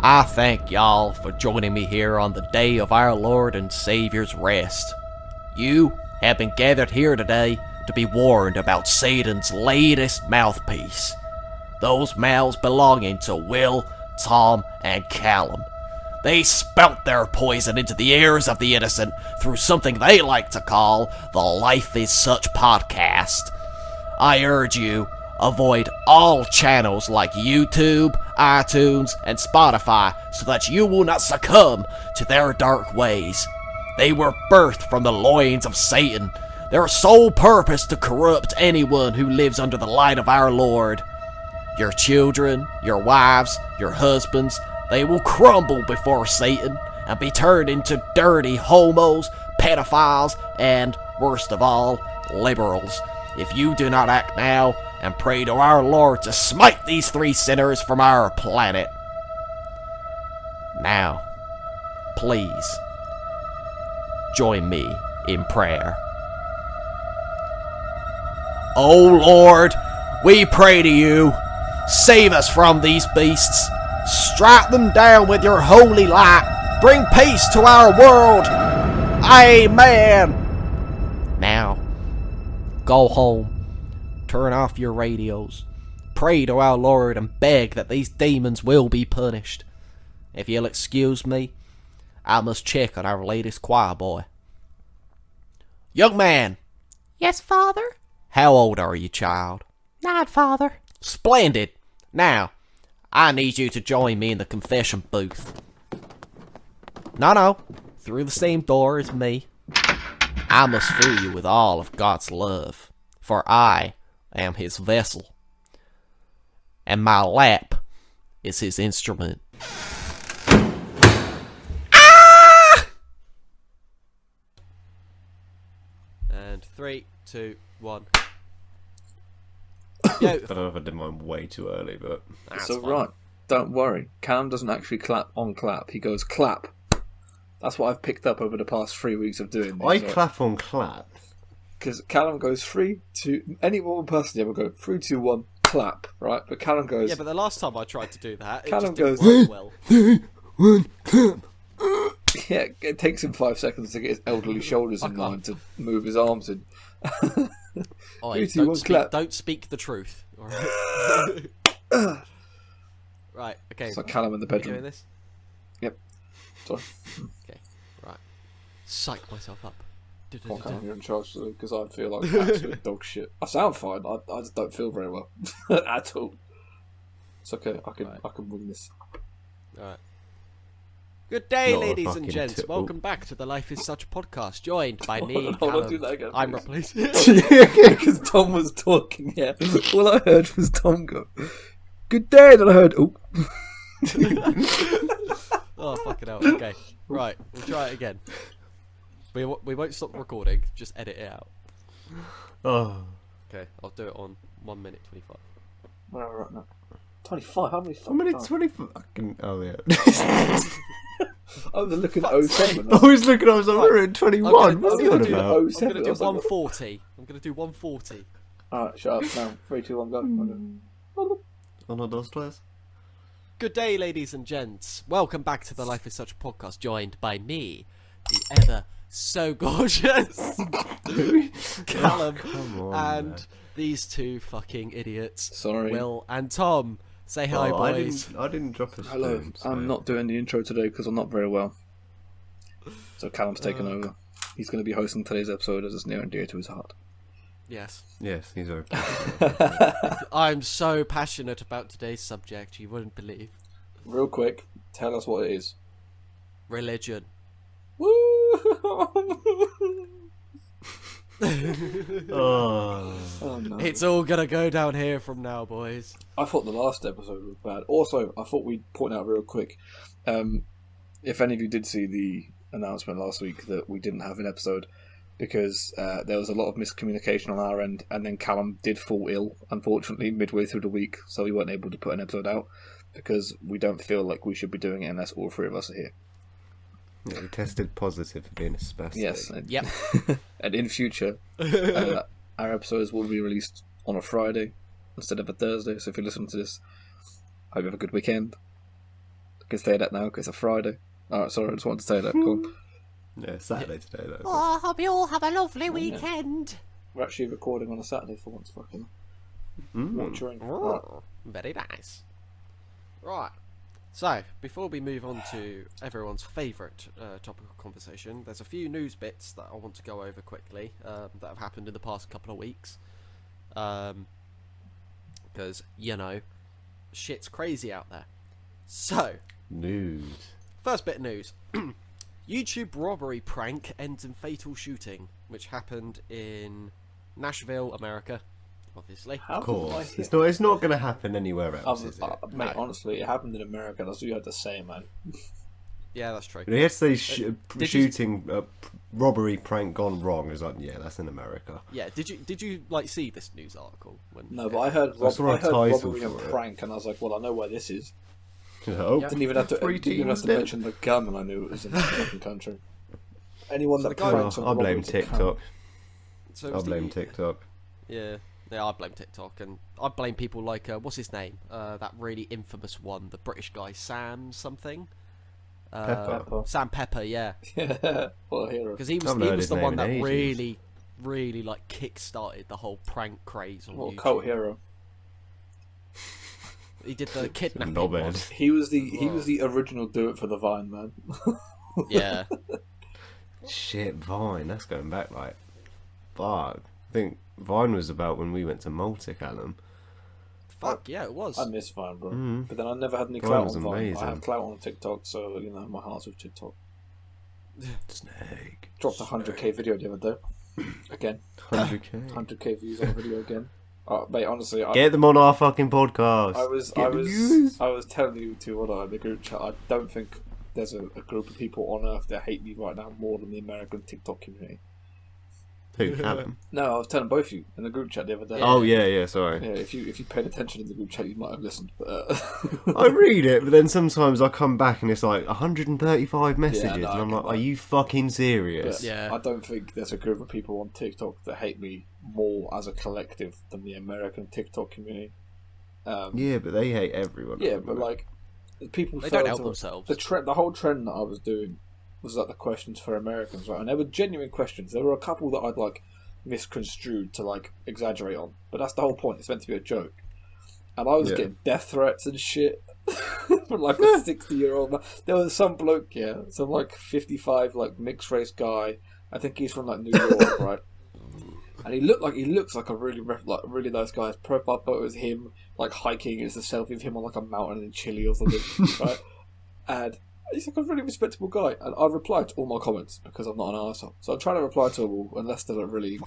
I thank y'all for joining me here on the day of our Lord and Savior's rest. You have been gathered here today to be warned about Satan's latest mouthpiece. Those mouths belonging to Will, Tom, and Callum. They spout their poison into the ears of the innocent through something they like to call the Life is Such podcast. I urge you, avoid all channels like YouTube, iTunes, and Spotify so that you will not succumb to their dark ways. They were birthed from the loins of Satan, their sole purpose to corrupt anyone who lives under the light of our Lord. Your children, your wives, your husbands, they will crumble before Satan and be turned into dirty homos, pedophiles, and, worst of all, liberals. If you do not act now and pray to our Lord to smite these three sinners from our planet. Now, please, join me in prayer. O Lord, we pray to you, save us from these beasts. Strike them down with your holy light. Bring peace to our world. Amen. Now, go home. Turn off your radios. Pray to our Lord and beg that these demons will be punished. If you'll excuse me, I must check on our latest choir boy. Young man. Yes, Father? How old are you, child? 9, Father. Splendid. Now, I need you to join me in the confession booth. No, through the same door as me. I must fill you with all of God's love, for I am his vessel, and my lap is his instrument. Ah! And 3, 2, 1. I don't know if I did mine way too early, but it's alright. Don't worry. Callum doesn't actually clap on clap. He goes clap. That's what I've picked up over the past 3 weeks of doing this. I clap on clap. Because Callum goes 3, 2... Any one person ever go 3, 2, 1, clap, right? But Callum goes... Yeah, but the last time I tried to do that, Callum it just goes... didn't work well. 3, 1, clap. Yeah, it takes him 5 seconds to get his elderly shoulders in line to move his arms in. Oi, 3, 2, 1, clap. Don't speak the truth. Alright. Right, okay. So Callum in the bedroom. Doing this? Yep. Sorry. Okay, right. Psych myself up. Well, Callum, you're in charge today because I feel like absolute dog shit. I sound fine. I just don't feel very well at all. It's okay. I can win this. Alright. Good day, Not a ladies and fucking gents. tipple. Welcome back to the Life is Such podcast, joined by me, Hold Callum. on, do that again, I'm please. Ripley. Because Tom was talking, yeah. All I heard was Tom go, good day, and I heard, oh. Oh, fucking hell. Okay, right. We'll try it again. We won't stop recording. Just edit it out. Oh. Okay, I'll do it on 1 minute 25. Where are we right now? 25, how many? How many 25? Fucking... Oh, yeah. I was looking at Fuck's 07. I was looking, I was like, we're at 21. What's he on do about? the I'm 07. going to do I was like, 140. I'm going to do 140. alright, shut up now. 3, 2, 1, go. Uno, dos, tres. Good day, ladies and gents. Welcome back to the Life is Such podcast, joined by me, the ever so gorgeous Callum, Come on, and man. these two fucking idiots, Sorry. Will and Tom. Say hi, Oh, boys. I didn't drop a Hello, spoon, so- I'm not doing the intro today because I'm not very well. So Callum's taken over. He's going to be hosting today's episode as it's near and dear to his heart. Yes. Yes, he's okay. I'm so passionate about today's subject, you wouldn't believe. Real quick, tell us what it is. Religion. Woo! Oh no. It's all gonna go down here from now, boys. I thought the last episode was bad. Also, I thought we'd point out real quick, if any of you did see the announcement last week that we didn't have an episode, because there was a lot of miscommunication on our end, and then Callum did fall ill, unfortunately, midway through the week, so we weren't able to put an episode out, because we don't feel like we should be doing it unless all 3 of us are here. yeah, we tested positive for being a spastic. Yes. And, Yep. and in future, our episodes will be released on a Friday instead of a Thursday, so if you listen to this, hope you have a good weekend. I can say that now because it's a Friday. Alright, sorry, I just wanted to say that. Cool. Yeah, Saturday today though. Oh, I hope you all have a lovely weekend. We're actually recording on a Saturday for once, fucking. Watching. Right. Very nice. Right. So, before we move on to everyone's favourite topic of conversation, there's a few news bits that I want to go over quickly that have happened in the past couple of weeks. Because, you know, shit's crazy out there. So, News. first bit of news. YouTube robbery prank ends in fatal shooting, which happened in Nashville, America, obviously. Of course. It's not going to happen anywhere else, is it? Mate, honestly, it happened in America. That's what you had to say, man. Yeah, that's true. You had to say shooting, robbery prank gone wrong. It's like, yeah, that's in America. Yeah, did you like see this news article? No, but I heard robbery and prank, and I was like, well, I know where this is. Oh, Didn't even have to mention the gun, and I knew it was in the fucking country. Anyone that pranks I blame TikTok. So I blame TikTok. Yeah, I blame TikTok, and I blame people like what's his name? That really infamous one, the British guy, Sam something. Pepper. Sam Pepper, yeah. Yeah, what a hero. Because he was the one that really like kick-started the whole prank craze on What a YouTube. cult hero. He did the kidnapping Knobhead. one. He was the original do it for the Vine man. Yeah. Shit, Vine. That's going back like, fuck. I think Vine was about when we went to Malta, Callum. Fuck yeah, it was. I miss Vine, bro. Mm. But then I never had any Vine clout was on Vine. amazing. I have clout on TikTok, so you know my heart's with TikTok. Snake. Dropped a 100k video the other day. Again. 100k. 100k views on a video again. Mate, honestly, Get them on our fucking podcast. I was telling you in the group chat. I don't think there's a group of people on Earth that hate me right now more than the American TikTok community. Who, Callum? No, I was telling both of you in the group chat the other day. Oh yeah, sorry. Yeah, if you paid attention in the group chat, you might have listened. But, I read it, but then sometimes I come back and it's like 135 messages, Yeah, no, and I'm I like, get are that. you fucking serious? but Yeah. I don't think there's a group of people on TikTok that hate me more as a collective than the American TikTok community. Yeah, but they hate everyone. Yeah, but like people They fail don't help to- themselves. The whole trend that I was doing was like the questions for Americans, right? And they were genuine questions. There were a couple that I'd like misconstrued to like exaggerate on, but that's the whole point. It's meant to be a joke. And I was getting death threats and shit from like a 60-year-old man. There was some bloke, some like 55 like mixed race guy. I think he's from like New York, right? And he looks like a really nice guy. His profile photo is him like hiking. It's a selfie of him on like a mountain in Chile or something, right? And he's like a really respectable guy. And I replied to all my comments because I'm not an arsehole. So I'm trying to reply to them all, unless they're like really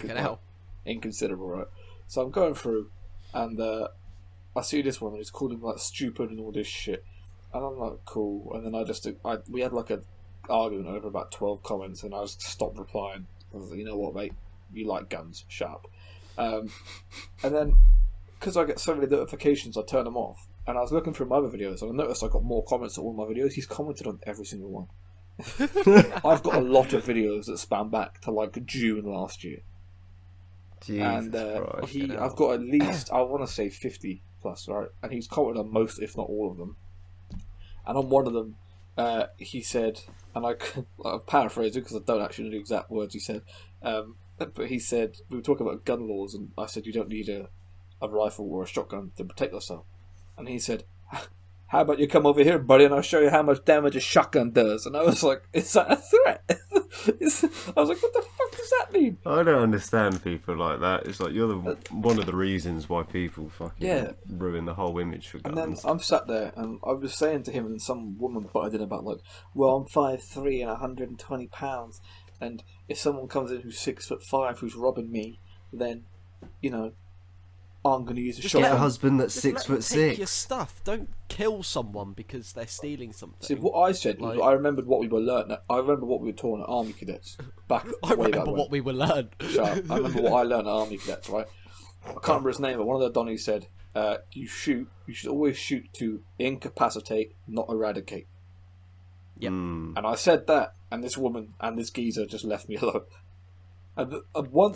inconsiderable, right? So I'm going through, and I see this one, and he's calling him like stupid and all this shit. And I'm like, cool. And then we had like a argument over about 12 comments, and I just stopped replying. I was like, you know what, mate? You like guns, shut up. And then, because I get so many notifications, I turn them off. And I was looking through my other videos, and I noticed I got more comments on all my videos. He's commented on every single one. I've got a lot of videos that span back to like June last year. Jesus And Christ. I've got at least, I want to say 50 plus, right? And he's commented on most, if not all of them. And on one of them, he said, and I'm paraphrasing because I don't actually know the exact words he said, but he said, we were talking about gun laws, and I said, you don't need a rifle or a shotgun to protect yourself. And he said, how about you come over here, buddy, and I'll show you how much damage a shotgun does. And I was like, is that a threat? I was like, what the fuck does that mean? I don't understand people like that. It's like you're one of the reasons why people fucking ruin the whole image for guns. And then I'm sat there, and I was saying to him, and some woman butted in about like, well, I'm 5'3" and 120 pounds, and if someone comes in who's 6'5" who's robbing me, then, you know, I'm going to use a Get shotgun. a husband that's Just let them 6'6". take your stuff. Don't kill someone because they're stealing something. See, what I said was, I remembered what we were learning. I remember what we were taught at Army Cadets back. I way remember back when. what we were learned. Shut up. I remember what I learned at Army Cadets, right? I can't remember his name, but one of the Donnies said, you should always shoot to incapacitate, not eradicate. Yep. And I said that, and this woman and this geezer just left me alone. And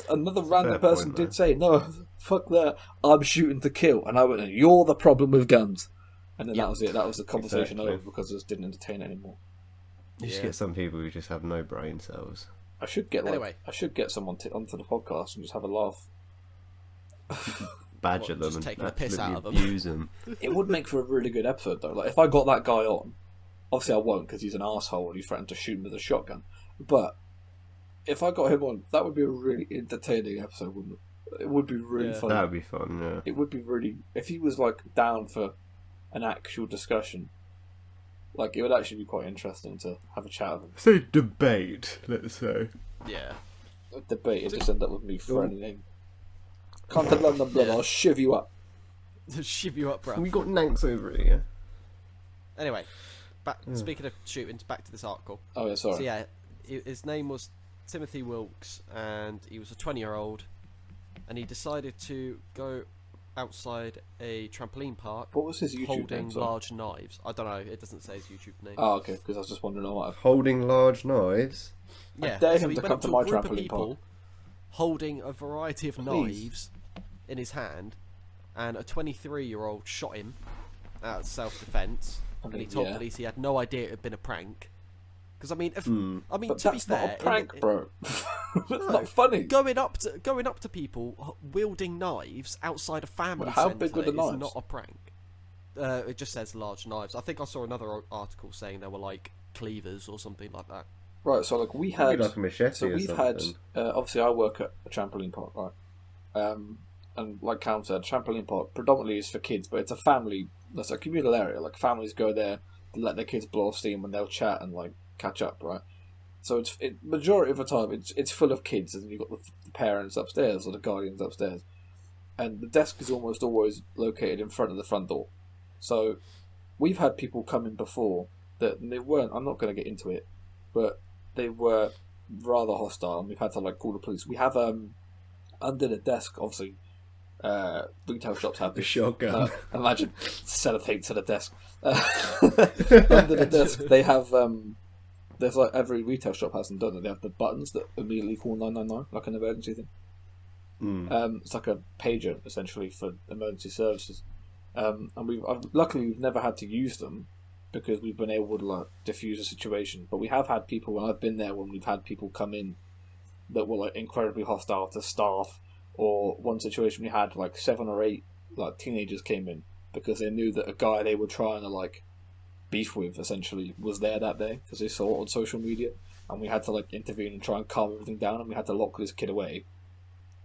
another random person point, did say, no, fuck that, I'm shooting to kill. And I went, you're the problem with guns. and then Yeah. that was it. That was the conversation Exactly. over because it just didn't entertain it anymore. You just get some people who just have no brain cells. I should get Anyway. I should get someone onto the podcast and just have a laugh. Badger What, them just and taking the piss absolutely out of them? abuse them. It would make for a really good episode though. Like if I got that guy on, obviously I won't because he's an asshole and he threatened to shoot him with a shotgun. But if I got him on, that would be a really entertaining episode, wouldn't it? It would be really Yeah. funny. That would be fun, yeah. It would be really if he was like down for an actual discussion. Like it would actually be quite interesting to have a chat with him. Say debate, let's say. Yeah. A debate. It just ended up with me threatening him. Come to London, brother. Yeah. I'll shiv you up. Shiv you up, bro. We got Nanks over here. Anyway, speaking of shootings, back to this article. Oh yeah, sorry. So yeah, his name was Timothy Wilkes, and he was a 20-year-old, and he decided to go outside a trampoline park What was his YouTube holding name? Sorry? large knives. I don't know. It doesn't say his YouTube name. Oh, okay. Because I was just wondering. I might have. Holding large knives. Yeah, dare so him he to went come up to a my group of trampoline people park. holding a variety of Please. knives in his hand, and a 23-year-old shot him out of self-defense, and he told yeah. police he had no idea it had been a prank. Because I mean, But to be that's fair, not a prank, bro. That's No. not funny. going up to people wielding knives outside a family How centre big were the is knives? not a prank. It just says large knives. I think I saw another article saying they were like cleavers or something like that. Right. So like we Maybe had. like a machete So or we've something. had. Obviously, I work at a trampoline park, right? And like Callum said, trampoline park predominantly is for kids, but it's a family. That's a communal area. Like families go there to let their kids blow off steam and they'll chat and like catch up, right? So majority of the time it's full of kids, and you've got the parents upstairs or the guardians upstairs, and the desk is almost always located in front of the front door. So we've had people come in before that they weren't. I'm not going to get into it, but they were rather hostile, and we've had to like call the police. We have under the desk, obviously, retail shops have The this. shotgun. Imagine sellotape to the desk. Under the desk, they have. There's like every retail shop has them, don't they? They have the buttons that immediately call 999, like an emergency thing. It's like a pager essentially for emergency services. And luckily we've never had to use them because we've been able to like diffuse a situation. But we have had people, and I've been there when we've had people come in that were like incredibly hostile to staff. Or one situation we had like 7 or 8 like teenagers came in because they knew that a guy they were trying to like beef with essentially was there that day because they saw it on social media, and we had to like intervene and try and calm everything down, and we had to lock this kid away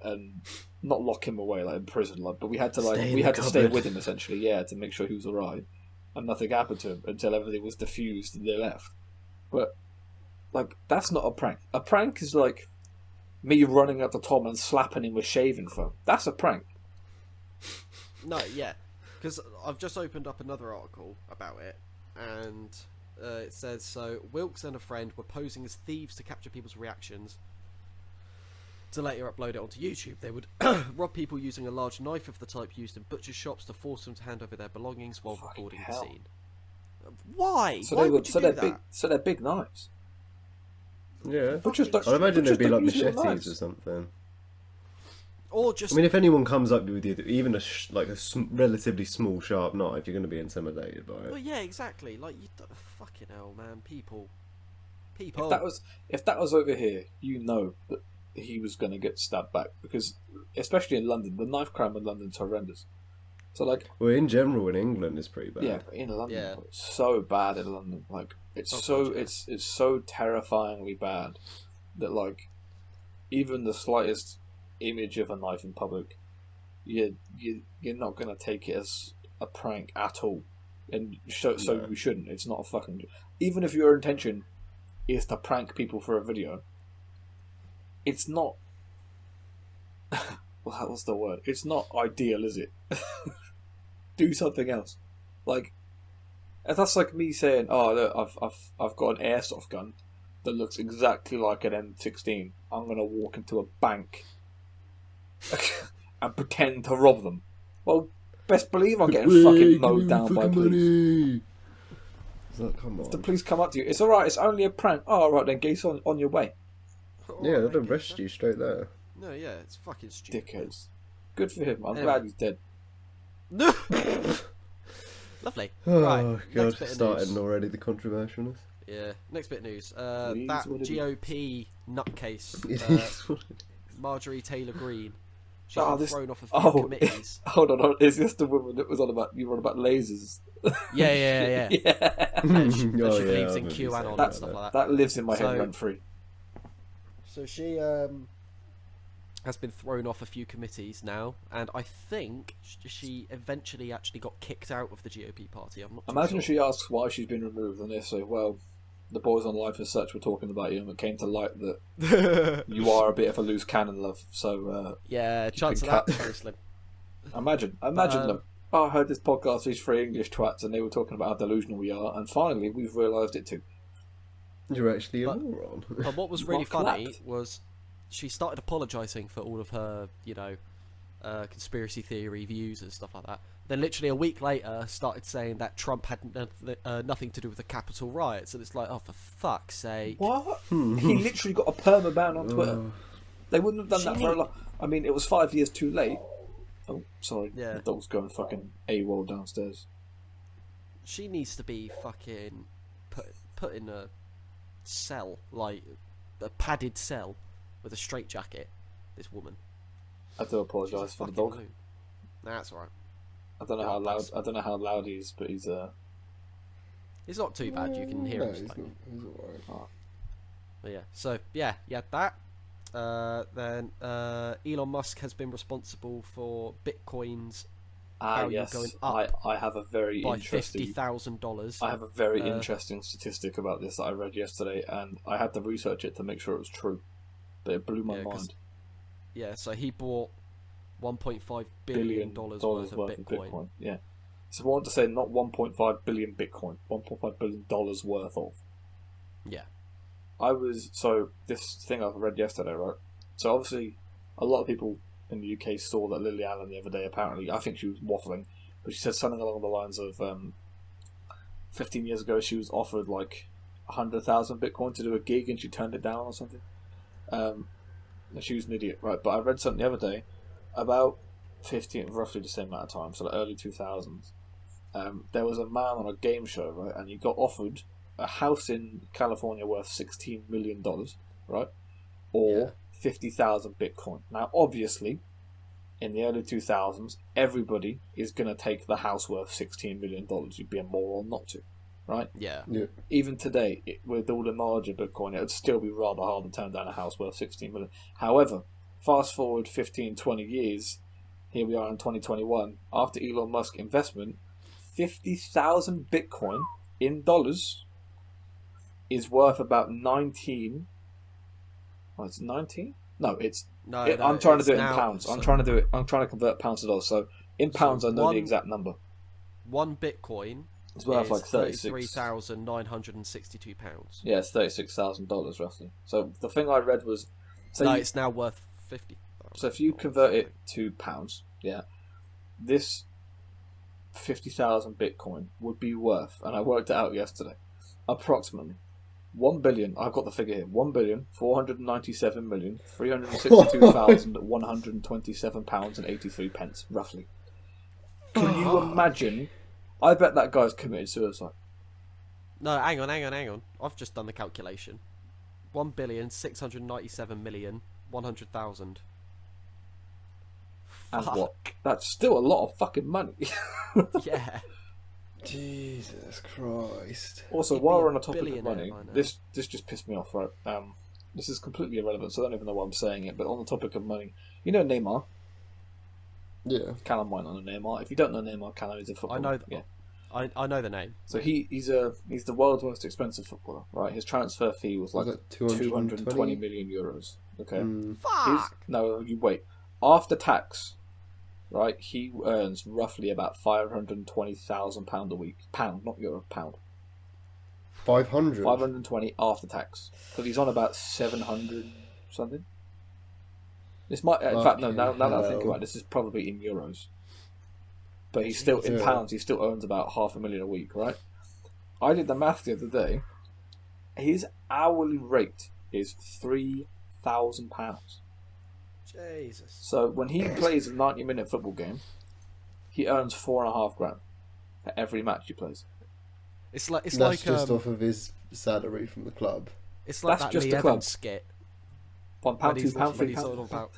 and not lock him away like in prison, like, but we had to like Stay in we the had to stay cupboard. with him essentially, yeah, to make sure he was alright, and nothing happened to him until everything was diffused and they left. But like that's not a prank. A prank is like me running up to Tom and slapping him with shaving foam. That's a prank. No, yeah, because I've just opened up another article about it, and it says, so Wilkes and a friend were posing as thieves to capture people's reactions to later upload it onto YouTube. They would rob people using a large knife of the type used in butcher shops to force them to hand over their belongings while Fucking recording hell. the scene. Why? So Why they would you so do they're that? big. So they're big knives. Yeah. Butchers don't. I'd imagine butchers they'd be don't like use little machetes knives. or something. Or just I mean, if anyone comes up with you, even a relatively small, sharp knife, you're going to be intimidated by it. well, yeah, exactly. Like you, fucking hell, man. People. If that was over here, you know that he was going to get stabbed back because, especially in London, the knife crime in London's horrendous. So like, Well, in general, in England, it's pretty bad. yeah, but in London, Yeah. it's so bad in London. Like it's God, yeah. it's so terrifyingly bad that like even the slightest image of a knife in public, you're not going to take it as a prank at all, and so No. we shouldn't. It's not a fucking. Even if your intention is to prank people for a video, it's not. Well, what's the word? It's not ideal, is it? Do something else. Like, if that's like me saying, "Oh, look, I've got an airsoft gun that looks exactly like an M16. I'm gonna walk into a bank and pretend to rob them." Well, best believe I'm getting fucking mowed down by police. It's like, come on. The police come up to you. It's all right. It's only a prank. Oh, all right then, get on your way, Yeah, they'll arrest you straight there. No, yeah, it's fucking stupid. dickheads. Good for him. I'm Anyway. glad he's dead. No, Lovely. Oh Right, god, next bit of starting news. already the controversialness. Yeah, next bit of news. Please, That what it GOP nutcase, It is what it is. Marjorie Taylor Greene, she's Ah, been this- thrown off a few Oh, committees. hold on. Is this the woman that was on about you were on about lasers? Yeah. Yeah. And she Oh, believes I in remember you saying QAnon about and stuff like that. That lives in my So- head rent free. So she has been thrown off a few committees now, and I think she eventually actually got kicked out of the GOP party. I'm not too Imagine sure. she asks why she's been removed, and they say, "Well, the boys on Life as Such were talking about you, and it came to light that you are a bit of a loose cannon, love." So Yeah, chance of been that cut. very slim. imagine them. Oh, I heard this podcast, these three English twats, and they were talking about how delusional we are, and finally we've realised it too. You're actually a But- moron. But what was really Got funny clapped. was she started apologising for all of her, conspiracy theory views and stuff like that. Then literally a week later started saying that Trump had nothing to do with the Capitol riots, and it's like, oh, for fuck's sake. What? He literally got a perma ban on Twitter. Oh, They wouldn't have done that for a lot. I mean, it was 5 years too late. Oh, sorry. Yeah. The dog's going fucking AWOL downstairs. She needs to be fucking put in a cell, like a padded cell with a straitjacket. This woman. I do She's a apologise for the fucking dog. loon. Nah, that's alright. I don't know how loud. I don't know how loud he is, but he's It's not too bad. You can hear no, him. he's slightly. not. He's alright. But yeah, so yeah, that. Then Elon Musk has been responsible for Bitcoin's value yes. going up I have a very by interesting. $50,000. I have a very Uh, interesting statistic about this that I read yesterday, and I had to research it to make sure it was true. But it blew my Yeah, 'cause mind. Yeah, so he bought $1.5 Billion billion worth of Bitcoin. Yeah. So I want to say not 1.5 billion Bitcoin, $1.5 billion worth of. Yeah. So this thing I read yesterday, right? So obviously, a lot of people in the UK saw that Lily Allen the other day. Apparently, I think she was waffling, but she said something along the lines of, 15 years ago she was offered like 100,000 Bitcoin to do a gig and she turned it down or something. She was an idiot, right? But I read something the other day about roughly the same amount of time, so the early 2000s. There was a man on a game show, right, and he got offered a house in California worth $16 million, right, or Yeah. 50,000 Bitcoin. Now, obviously, in the early 2000s, everybody is going to take the house worth $16 million. You'd be a moron not to, right? Yeah. Yeah. Even today, with all the knowledge of Bitcoin, it would still be rather hard to turn down a house worth 16 million. However, fast forward 15, 20 years, here we are in 2021. After Elon Musk investment, 50,000 Bitcoin in dollars is worth about 19. Oh, it's 19? No, it's. No, I'm trying to it's do it in now- pounds. so I'm trying to convert pounds to dollars. So in pounds, I know one- the exact number. One Bitcoin It's worth is like 36. £33,962. Yeah, it's $36,000 roughly. So the thing I read was, No, it's now worth 50. so if you convert it to pounds, yeah, this 50,000 Bitcoin would be worth, and I worked it out yesterday, approximately 1 billion. I've got the figure here: 1,497,362,127 pounds and 83 pence, roughly. Can you imagine? I bet that guy's committed suicide. No, hang on. I've just done the calculation. 1,697,100,000. And Fuck. what? That's still a lot of fucking money. Yeah. Jesus Christ. Also, He'd while be we're a on the topic of billionaire money, by now. this just pissed me off, right? This is completely irrelevant, so I don't even know why I'm saying it. But on the topic of money, you know Neymar. Yeah. Callum might not know Neymar. If you don't know Neymar, Callum is a footballer. I know. Yeah. I know the name. So he's the world's most expensive footballer, right? His transfer fee was like Was it 220 million euros. Okay. Mm. Fuck. No, you wait. After tax, right? He earns roughly about £520,000 a week. Pound, not euro. Pound. 500. 520 after tax, because he's on about 700 something. This might, in fact, no. Now that I think hell. about it, this is probably in euros. But he's still in Yeah. pounds. He still earns about $500,000 a week, right? I did the math the other day. His hourly rate is £3,000. Jesus. So when he plays a 90-minute football game, he earns $4,500. for every match he plays. It's like That's just off of his salary from the club. it's like That's that just Lee the club. Evans skit. £1, When he's, £2, when £3. he's on about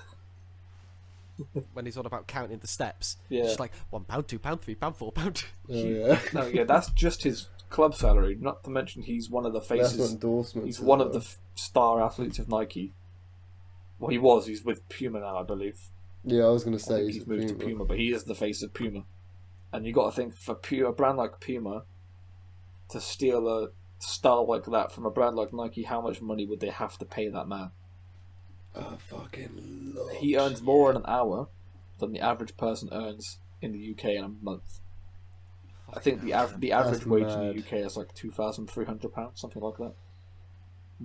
when he's on about counting the steps. Yeah. It's just like £1, £2, £3, £4. Oh yeah. No, yeah, that's just his club salary. Not to mention he's one of the That's faces. not endorsements. He's as one of well. the star athletes of Nike. Well, he was. He's with Puma now, I believe. Yeah, I was gonna I say think he's moved to Puma, but he is the face of Puma. And you got to think, for a brand like Puma to steal a star like that from a brand like Nike, how much money would they have to pay that man? Oh, fucking lot. He earns more in an hour than the average person earns in the UK in a month. I think the average wage in mad. the UK is like £2,300, something like that.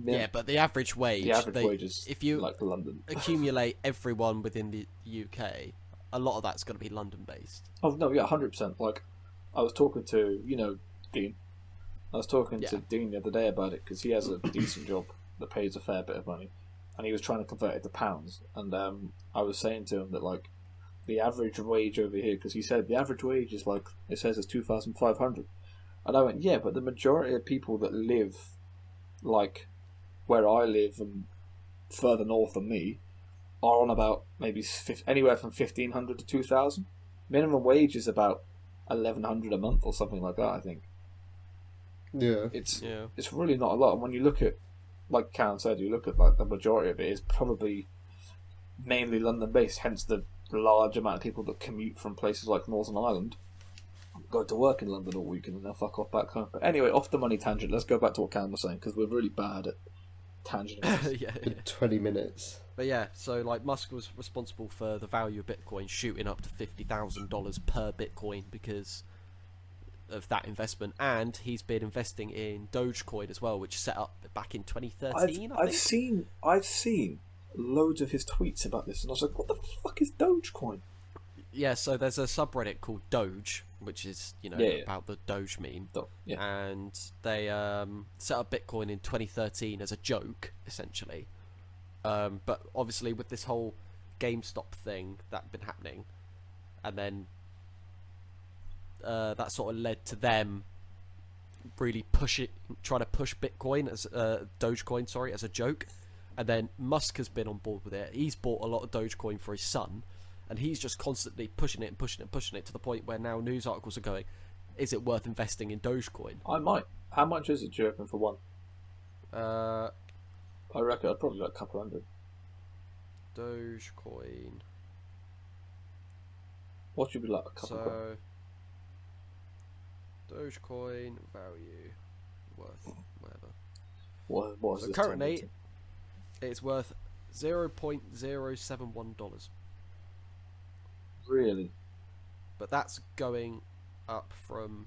Yeah, but the average wage. The average wage is if you like London. accumulate everyone within the UK, a lot of that's going to be London based. Oh no, yeah, 100%. Like, I was talking to Dean. I was talking to Yeah. Dean the other day about it because he has a decent job that pays a fair bit of money, and he was trying to convert it to pounds. And I was saying to him that like the average wage over here, because he said the average wage is like it says it's 2,500, and I went, yeah, but the majority of people that live like where I live and further north than me are on about maybe anywhere from 1,500 to 2,000. Minimum wage is about 1,100 a month or something like that. I think Yeah. it's Yeah. it's really not a lot. And when you look at, like Callum said, you look at like the majority of it is probably mainly London based. Hence the large amount of people that commute from places like Northern Ireland, go to work in London all week and then fuck off back home. But anyway, off the money tangent. Let's go back to what Callum was saying because we're really bad at tangents. yeah. In 20 minutes. But yeah, so like Musk was responsible for the value of Bitcoin shooting up to $50,000 per Bitcoin because of that investment, and he's been investing in Dogecoin as well, which set up back in 2013. I've seen loads of his tweets about this, and I was like, "What the fuck is Dogecoin?" Yeah, so there's a subreddit called Doge, which is Yeah. about the Doge meme, Yeah, and they set up Bitcoin in 2013 as a joke, essentially. But obviously with this whole GameStop thing that been happening, and then that sort of led to them really trying to push Bitcoin as Dogecoin, sorry, as a joke. And then Musk has been on board with it. He's bought a lot of Dogecoin for his son, and he's just constantly pushing it to the point where now news articles are going, is it worth investing in Dogecoin? I might. How much is it? Do you reckon for one? Uh, I reckon I'd probably like a couple hundred. Dogecoin. What should be like a couple grand? So, Dogecoin value worth whatever. What is So this currently, turning it's worth $0.071, into? Really? but that's going up from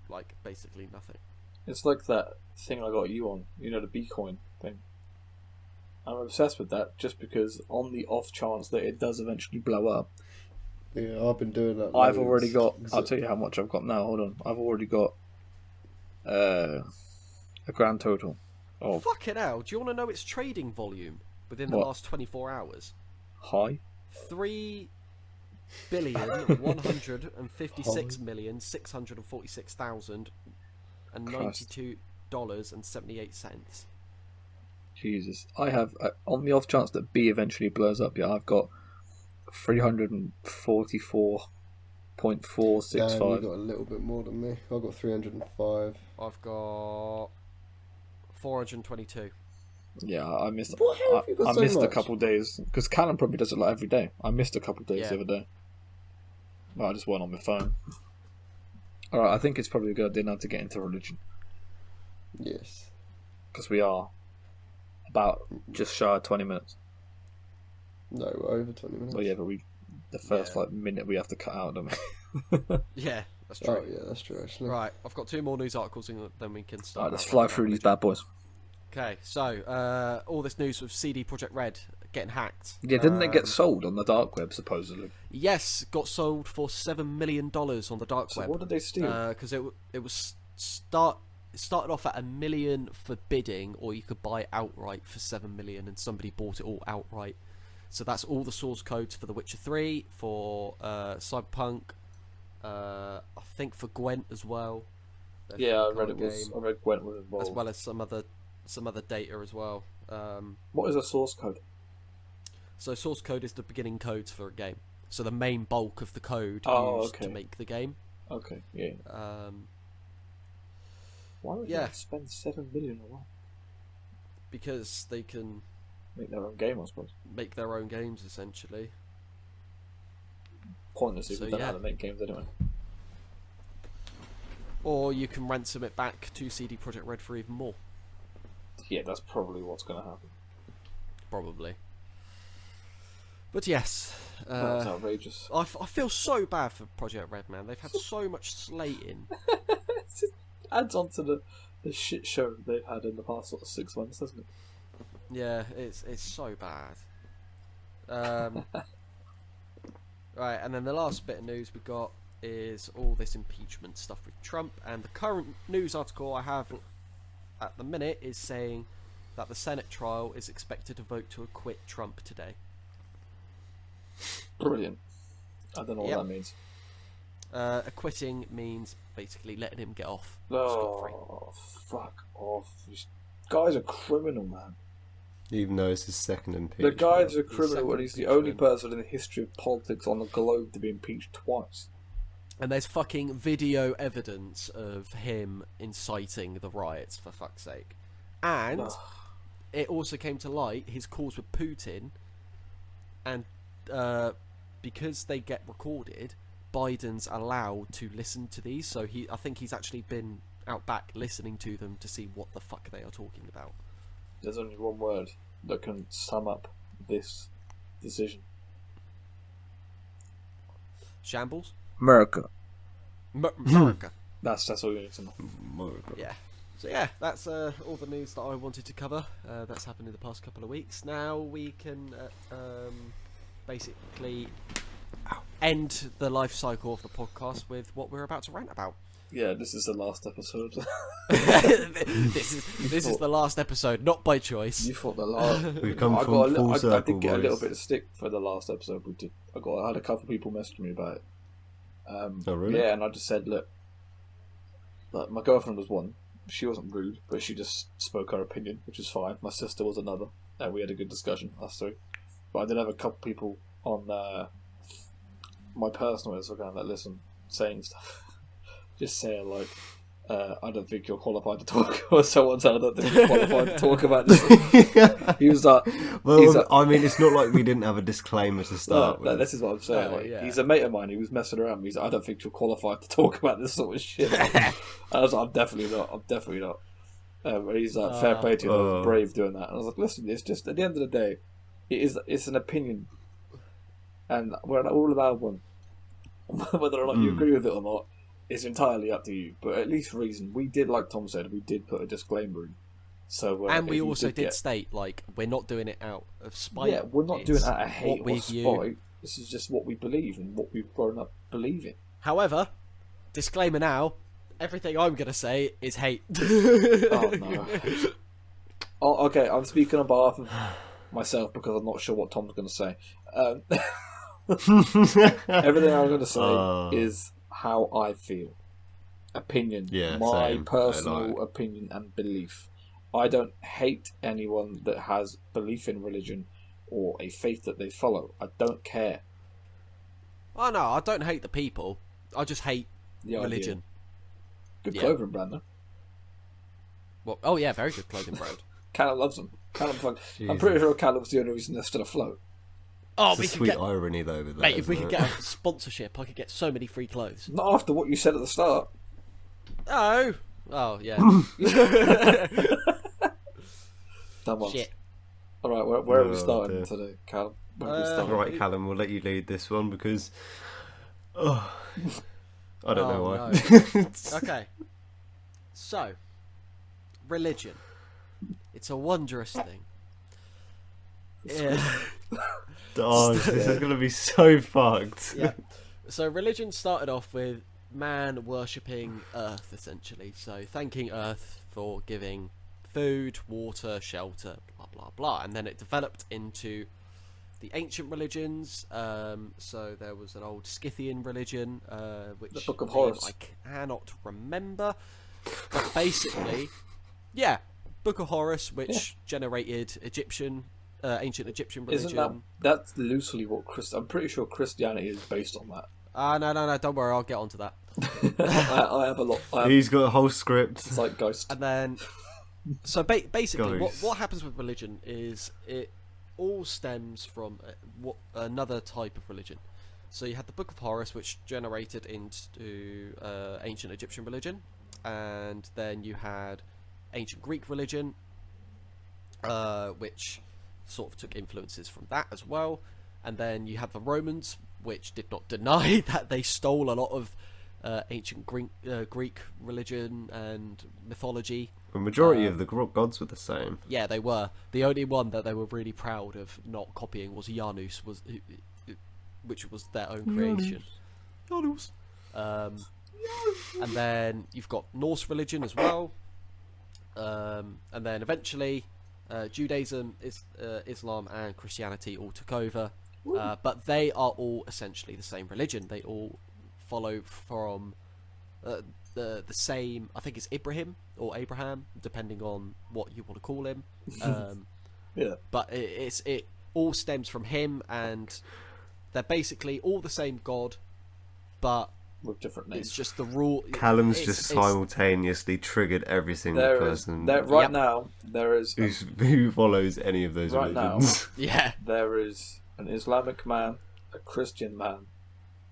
like basically nothing. It's like that thing I got you on. You know, the Bitcoin thing. I'm obsessed with that just because on the off chance that it does eventually blow up, Yeah, I've been doing that. I've loads. already got. I'll tell you how much I've got now. Hold on. I've already got a grand total of Fucking hell! Do you want to know its trading volume within the What? last 24 hours? high. 3,156,646,092.78. Jesus, I have on the off chance that B eventually blows up. Yeah, I've got 344.465. Damn, you got a little bit more than me. I've got 305. I've got 422. Yeah, I missed. What, how have you got I so missed a much? couple days because Callum probably does it like every day. I missed a couple days Yeah. the other day. Well, I just went on my phone. All right, I think it's probably a good idea now to get into religion Yes. because we are about just shy of 20 minutes. No, we're over 20 minutes. Well, yeah, but the first Yeah. like minute we have to cut out, don't we? Yeah, that's true. Oh, yeah, that's true, actually. Right, I've got 2 more news articles and then we can All start. right, let's our fly round through of these religion. bad boys. Okay, so all this news with CD Projekt Red getting hacked. Yeah, didn't they get Um, sold on the dark web supposedly? Yes, got sold for $7 million on the dark So web. what did they steal? Because it was it started off at $1 million for bidding, or you could buy it outright for $7 million, and somebody bought it all outright. So that's all the source codes for The Witcher 3, for Cyberpunk, I think for Gwent as well. Yeah, I read it was. I read Gwent was involved, as well as some other data as well. What is a source code? So source code is the beginning codes for a game. So the main bulk of the code used to make the game. Okay, yeah. Why would they spend 7 million on that? Because they can make their own game, I suppose. Make their own games, essentially. Pointless if you don't know how to make games anyway. Or you can ransom it back to CD Projekt Red for even more. Yeah, that's probably what's going to happen. Probably. But yes. That's outrageous. I feel so bad for Project Red, man. They've had so much slating. It just adds on to the shit show they've had in the past sort of 6 months, doesn't it? Yeah, it's so bad. Right, and then the last bit of news we got is all this impeachment stuff with Trump, and the current news article I have at the minute is saying that the Senate trial is expected to vote to acquit Trump today. Brilliant. I don't know what that means. Acquitting means basically letting him get off. Oh, fuck off. This guy's a criminal, man. Even though it's his second impeachment. The guy's a criminal, and he's the only person in the history of politics on the globe to be impeached twice. And there's fucking video evidence of him inciting the riots, for fuck's sake. And it also came to light, his calls with Putin, and because they get recorded, Biden's allowed to listen to these, so I think he's actually been out back listening to them to see what the fuck they are talking about. There's only one word that can sum up this decision. Shambles? America. America. That's all you need to know. America. Yeah. So yeah, that's all the news that I wanted to cover. That's happened in the past couple of weeks. Now we can basically end the life cycle of the podcast with what we're about to rant about. Yeah, this is the last episode. this is the last episode, not by choice. You thought the last. We've come from full circle. I did get a little bit of stick for the last episode we did. I had a couple of people messaging me about it. Oh really? Yeah, and I just said, look, my girlfriend was one. She wasn't rude, but she just spoke her opinion, which is fine. My sister was another, and we had a good discussion, us three. But I did have a couple of people on my personal Instagram that listen, saying stuff. Just saying like, I don't think you're qualified to talk, or someone said I don't think you're qualified to talk about this. He was like, I mean, it's not like we didn't have a disclaimer to start with. No, this is what I'm saying. He's a mate of mine. He was messing around. He's like, I don't think you're qualified to talk about this sort of shit. I was like, I'm definitely not. And he's like, fair play to you, I was brave doing that. And I was like, listen, it's just at the end of the day, it's an opinion, and we're all allowed one. Whether or not you agree with it or not, it's entirely up to you. But at least reason. We did, like Tom said, we did put a disclaimer in. So, and we also did state, like, we're not doing it out of spite. Yeah, we're not doing it out of hate or spite. This is just what we believe and what we've grown up believing. However, disclaimer now, everything I'm going to say is hate. Oh, no. Oh, okay, I'm speaking on behalf of myself because I'm not sure what Tom's going to say. Everything I'm going to say is how I feel. Opinion. Yeah, my same. personal opinion and belief. I don't hate anyone that has belief in religion or a faith that they follow. I don't care. Oh no, I don't hate the people. I just hate religion. Good clothing brand though. Well, oh yeah, very good clothing brand. Callum loves them. I'm pretty sure Callum's the only reason they're still afloat. Oh, it's a sweet irony though with that. Mate, if we could get a sponsorship, I could get so many free clothes. Not after what you said at the start. Oh yeah. Shit. Alright, where are we starting today, Callum? Alright, Callum, we'll let you lead this one because I don't know why. No. Okay. So, religion. It's a wondrous thing. Yeah. Oh, this is going to be so fucked. Yeah. So religion started off with man worshipping Earth, essentially. So thanking Earth for giving food, water, shelter, blah blah blah, and then it developed into the ancient religions. So there was an old Scythian religion, which The Book of name Horus. I cannot remember. But basically, yeah, Book of Horus, which generated ancient Egyptian religion. Isn't that's loosely what I'm pretty sure Christianity is based on that. No, don't worry, I'll get onto that. I have a lot. He's got a whole script. It's like Ghost. And then, so basically, Ghosts. what happens with religion is it all stems from another type of religion. So you had the Book of Horus, which generated into ancient Egyptian religion, and then you had ancient Greek religion, which sort of took influences from that as well. And then you have the Romans, which did not deny that they stole a lot of ancient Greek religion and mythology. The majority of the gods were the same. Yeah, they were. The only one that they were really proud of not copying was Janus, which was their own creation. Janus. And then you've got Norse religion as well. And then eventually Judaism, Islam and Christianity all took over. But they are all essentially the same religion. They all follow from the same, I think it's Ibrahim or Abraham, depending on what you want to call him. Yeah. But it all stems from him, and they're basically all the same God, but With different names. it's just the rule. Callum's it's- just it's- simultaneously triggered every single person right Yep. now, there is who follows any of those Right now. religions. Yeah. there is an Islamic man, a Christian man,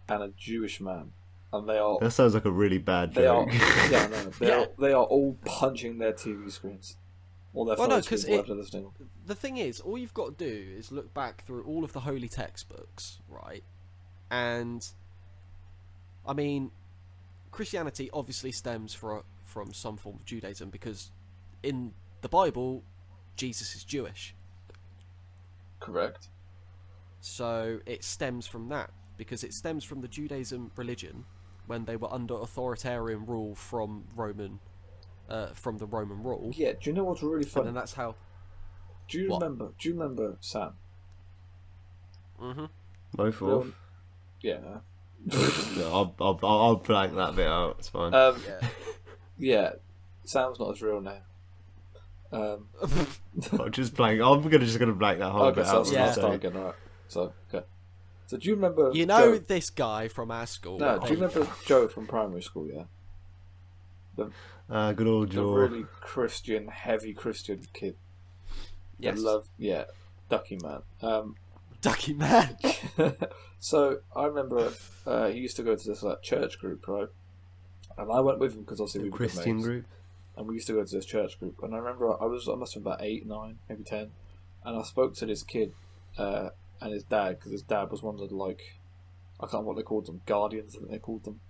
and a Jewish man, and they are That sounds like a really bad they are joke. yeah, no, they are all punching their TV screens or their Well, phone no, screens, 'cause whatever they're listening on. The thing is, all you've got to do is look back through all of the holy textbooks, right? And I mean, Christianity obviously stems from some form of Judaism, because in the Bible, Jesus is Jewish. Correct. So it stems from that, because it stems from the Judaism religion when they were under authoritarian rule from the Roman rule. Yeah. Do you know what's really And funny? then that's how. Do you What? remember Sam? Mm-hmm. Both Real- off. Yeah. No, I'll blank that bit out. It's fine. Yeah. Yeah. Sam's not his real name. I'll just blank. Just gonna blank that whole Okay, bit so out. Yeah. I'll start again. Alright. So okay. So do you remember? You know Joe? this guy from our school. No. right? Do you remember Joe from primary school? Yeah. Good old The Joe. really heavy Christian kid. Yes. Yeah, Ducky Man. Ducky Man. So I remember he used to go to this church group, right? And I went with him because obviously we were good Christian mates. group. And we used to go to this church group. And I remember I must have been about 8, 9, maybe 10, and I spoke to this kid and his dad, because his dad was one of the I can't remember what they called them, guardians, I think they called them,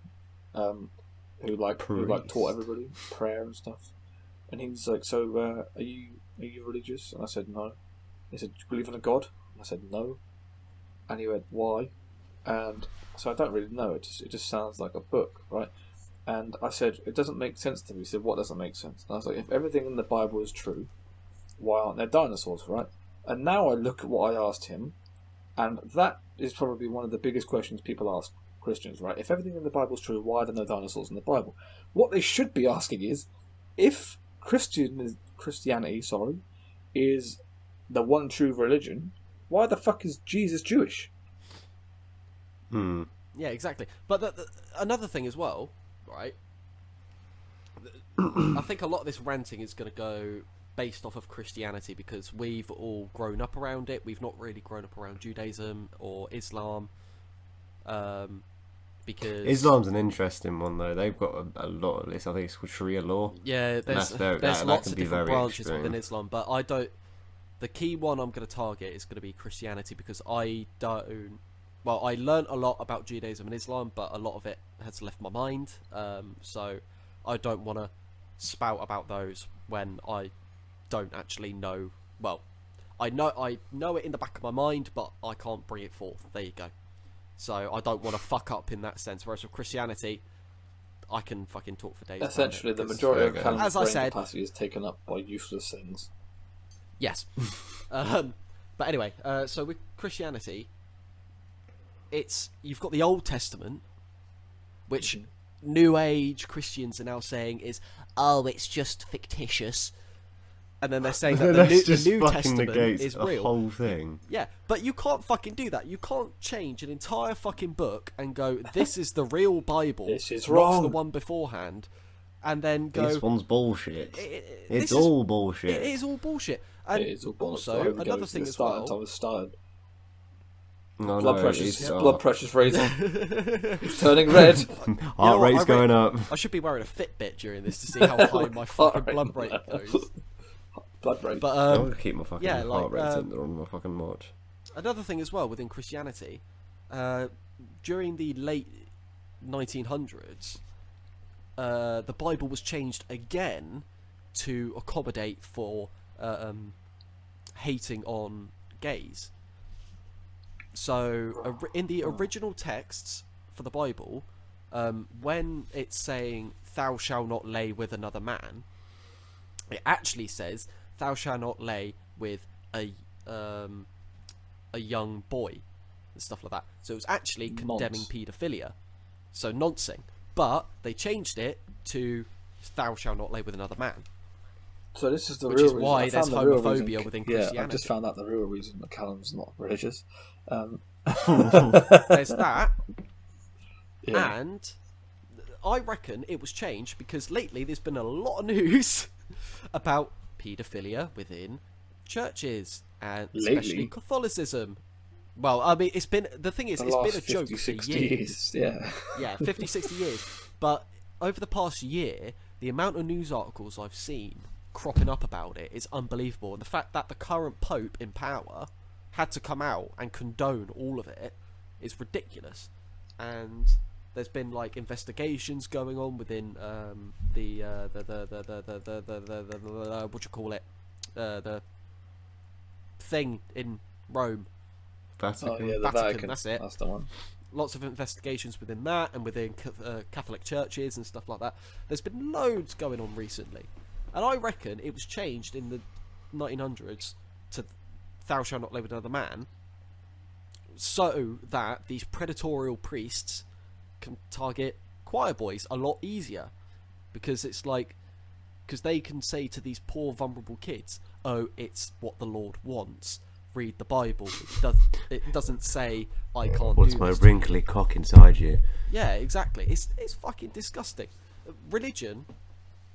who taught everybody prayer and stuff. And he was like, "So are you religious?" And I said, "No." He said, "Do you believe in a God?" And I said, "No." And he went, "Why?" And so I don't really know. It just sounds like a book, right? And I said, "It doesn't make sense to me." He said, "What doesn't make sense?" And I was like, "If everything in the Bible is true, why aren't there dinosaurs, right?" And now I look at what I asked him, and that is probably one of the biggest questions people ask Christians, right? If everything in the Bible is true, why are there no dinosaurs in the Bible? What they should be asking is, if Christianity, is the one true religion, why the fuck is Jesus Jewish? Hmm. Yeah, exactly. But another thing as well, right? I think a lot of this ranting is going to go based off of Christianity, because we've all grown up around it. We've not really grown up around Judaism or Islam. Because Islam's an interesting one though. They've got a lot of this. I think it's called Sharia law. yeah, there's that lots can of be different very branches extreme. within Islam, but I don't. The key one I'm going to target is going to be Christianity, because I don't. Well, I learnt a lot about Judaism and Islam, but a lot of it has left my mind. So I don't want to spout about those when I don't actually know. Well, I know it in the back of my mind, but I can't bring it forth. There you go. So I don't want to fuck up in that sense. Whereas with Christianity, I can fucking talk for days. about it, Essentially, the 'cause- majority of Okay. Callum's As I brain said- capacity is taken up by useless things. Yes. But anyway, so with Christianity, you've got the Old Testament, which New Age Christians are now saying is, oh, it's just fictitious. And then they're saying that the New Testament is real. The whole thing. Yeah, but you can't fucking do that. You can't change an entire fucking book and go, this is the real Bible. This is not wrong. the one beforehand. And then go, this one's bullshit. It's all bullshit. It is all bullshit. And It is all bullshit. also, another thing as well. Thomas started. No, Blood no, pressure's raising. It's turning red. Heart rate's going up. I should be wearing a Fitbit during this to see how high my fucking blood rate goes. Blood rate. But I want to keep my fucking yeah, heart rate on my fucking watch. Another thing as well within Christianity, during the late 1900s, the Bible was changed again to accommodate for hating on gays. So in the original texts for the Bible, when it's saying "Thou shalt not lay with another man," it actually says "Thou shalt not lay with a young boy" and stuff like that. So it was actually condemning paedophilia, so noncing. But they changed it to "Thou shalt not lay with another man." So this is the which real is reason. why I there's found the real homophobia reason. within Yeah, Christianity. I've just found out the real reason that Callum's not religious. There's that, Yeah. and I reckon it was changed because lately there's been a lot of news about paedophilia within churches, and especially Lately? Catholicism. Well, I mean, it's been the thing is, The it's been last a joke 50, for 60 years. years. Yeah, 50, 60 years. But over the past year, the amount of news articles I've seen cropping up about it is unbelievable. And the fact that the current Pope in power had to come out and condone all of it is ridiculous. And there's been like investigations going on within the what you call it, the thing in Rome. Vatican. Oh yeah, the Vatican, that's it. That's the one. Lots of investigations within that and within Catholic churches and stuff like that. There's been loads going on recently, and I reckon it was changed in the 1900s to "Thou shalt not lay with another man," so that these predatorial priests can target choir boys a lot easier, because it's like, because they can say to these poor vulnerable kids, "Oh, it's what the Lord wants. Read the Bible. It doesn't say I can't What's do my this." wrinkly cock inside you? Yeah, exactly. It's fucking disgusting. Religion,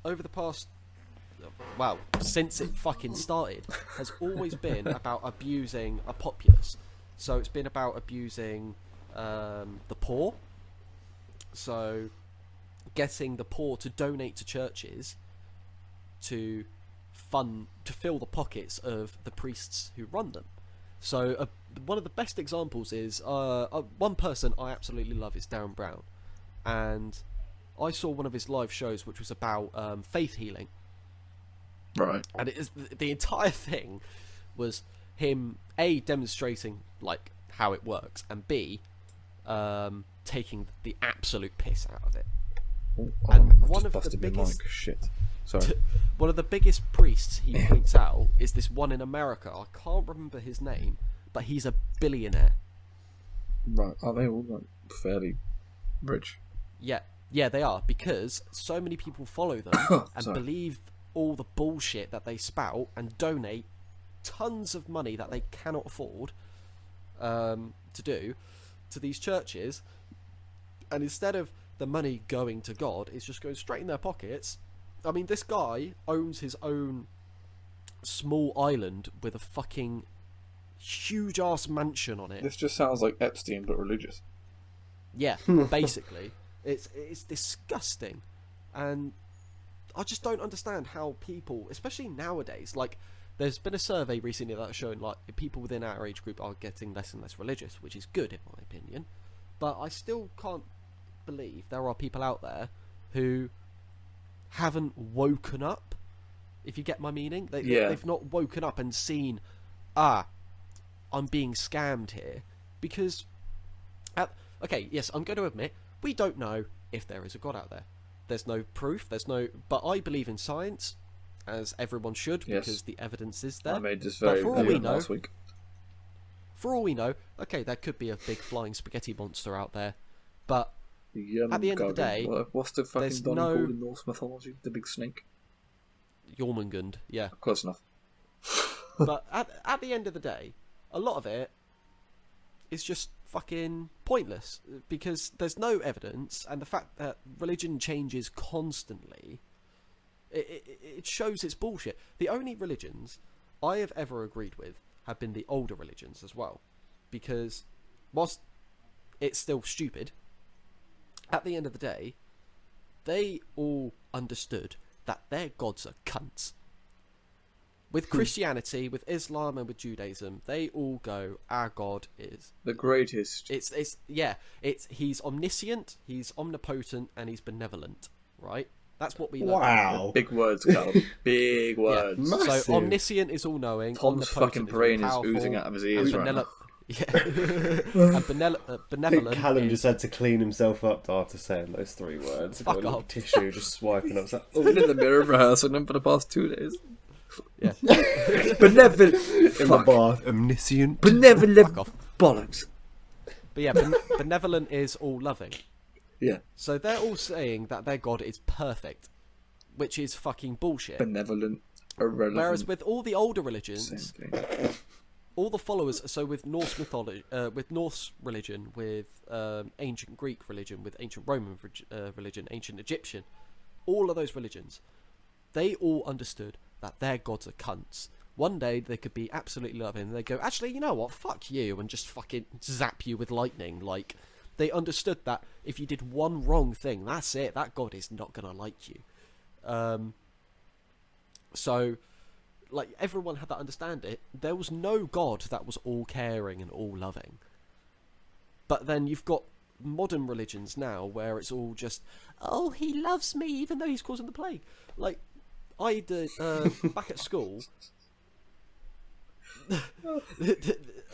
over the past, well, since it fucking started, has always been about abusing a populace. So it's been about abusing the poor. So getting the poor to donate to churches to fill the pockets of the priests who run them. So one of the best examples is one person I absolutely love is Darren Brown, and I saw one of his live shows which was about faith healing, Right. and it is the entire thing was him demonstrating like how it works, and B taking the absolute piss out of it. And one of the biggest Shit. Sorry. one of the biggest priests he points out is this one in America. I can't remember his name, but he's a billionaire. Right. Are they all like fairly rich? Yeah, they are, because so many people follow them and Sorry. believe all the bullshit that they spout and donate tons of money that they cannot afford to do to these churches, and instead of the money going to God, it's just going straight in their pockets. I mean, this guy owns his own small island with a fucking huge ass mansion on it. This just sounds like Epstein, but religious. Yeah, basically. It's disgusting. And I just don't understand how people, especially nowadays, like, there's been a survey recently that's showing, like, people within our age group are getting less and less religious, which is good in my opinion. But I still can't believe there are people out there who haven't woken up, if you get my meaning. They've not woken up and seen, I'm being scammed here. Because, okay, yes, I'm going to admit, we don't know if there is a God out there. There's no proof, but I believe in science, as everyone should, Yes. because the evidence is there. I made this But very for all we evident know, last week. for all we know, okay, there could be a big flying spaghetti monster out there, but The, at the end of the day, what's the fucking there's dog no- called in Norse mythology? The big snake. Jormungand, yeah. Close enough. But at the end of the day, a lot of it is just fucking pointless because there's no evidence, and the fact that religion changes constantly, it shows it's bullshit. The only religions I have ever agreed with have been the older religions as well, because whilst it's still stupid, at the end of the day, they all understood that their gods are cunts. With Christianity, with Islam, and with Judaism, they all go, our God is The greatest. he's omniscient, he's omnipotent, and he's benevolent, right? That's what we learn. Wow. Big words, Callum. Big Yeah. words. Massive. So omniscient is all knowing. Tom's fucking brain is oozing out of his ears right now. Yeah. And benevolent. Callum is, just had to clean himself up after saying those 3 words. Fuck Got a little off. tissue just swiping up. I've been in the mirror rehearsing them for the past 2 days. yeah. Benevolent. In the bath, omniscient. Benevolent Fuck off. bollocks. But yeah, benevolent is all loving. Yeah. So they're all saying that their God is perfect, which is fucking bullshit. Benevolent. Irrelevant. Whereas with all the older Same religions, thing. all the followers, so with Norse mythology, with Norse religion, with ancient Greek religion, with ancient Roman religion, ancient Egyptian, all of those religions, they all understood that their gods are cunts. One day they could be absolutely loving, and they go, actually, you know what, fuck you, and just fucking zap you with lightning. Like, they understood that if you did one wrong thing, that's it, that god is not gonna like you. So, like, everyone had that understanding. There was no god that was all caring and all loving. But then you've got modern religions now where it's all just, oh, he loves me even though he's causing the plague. Like, I did back at school.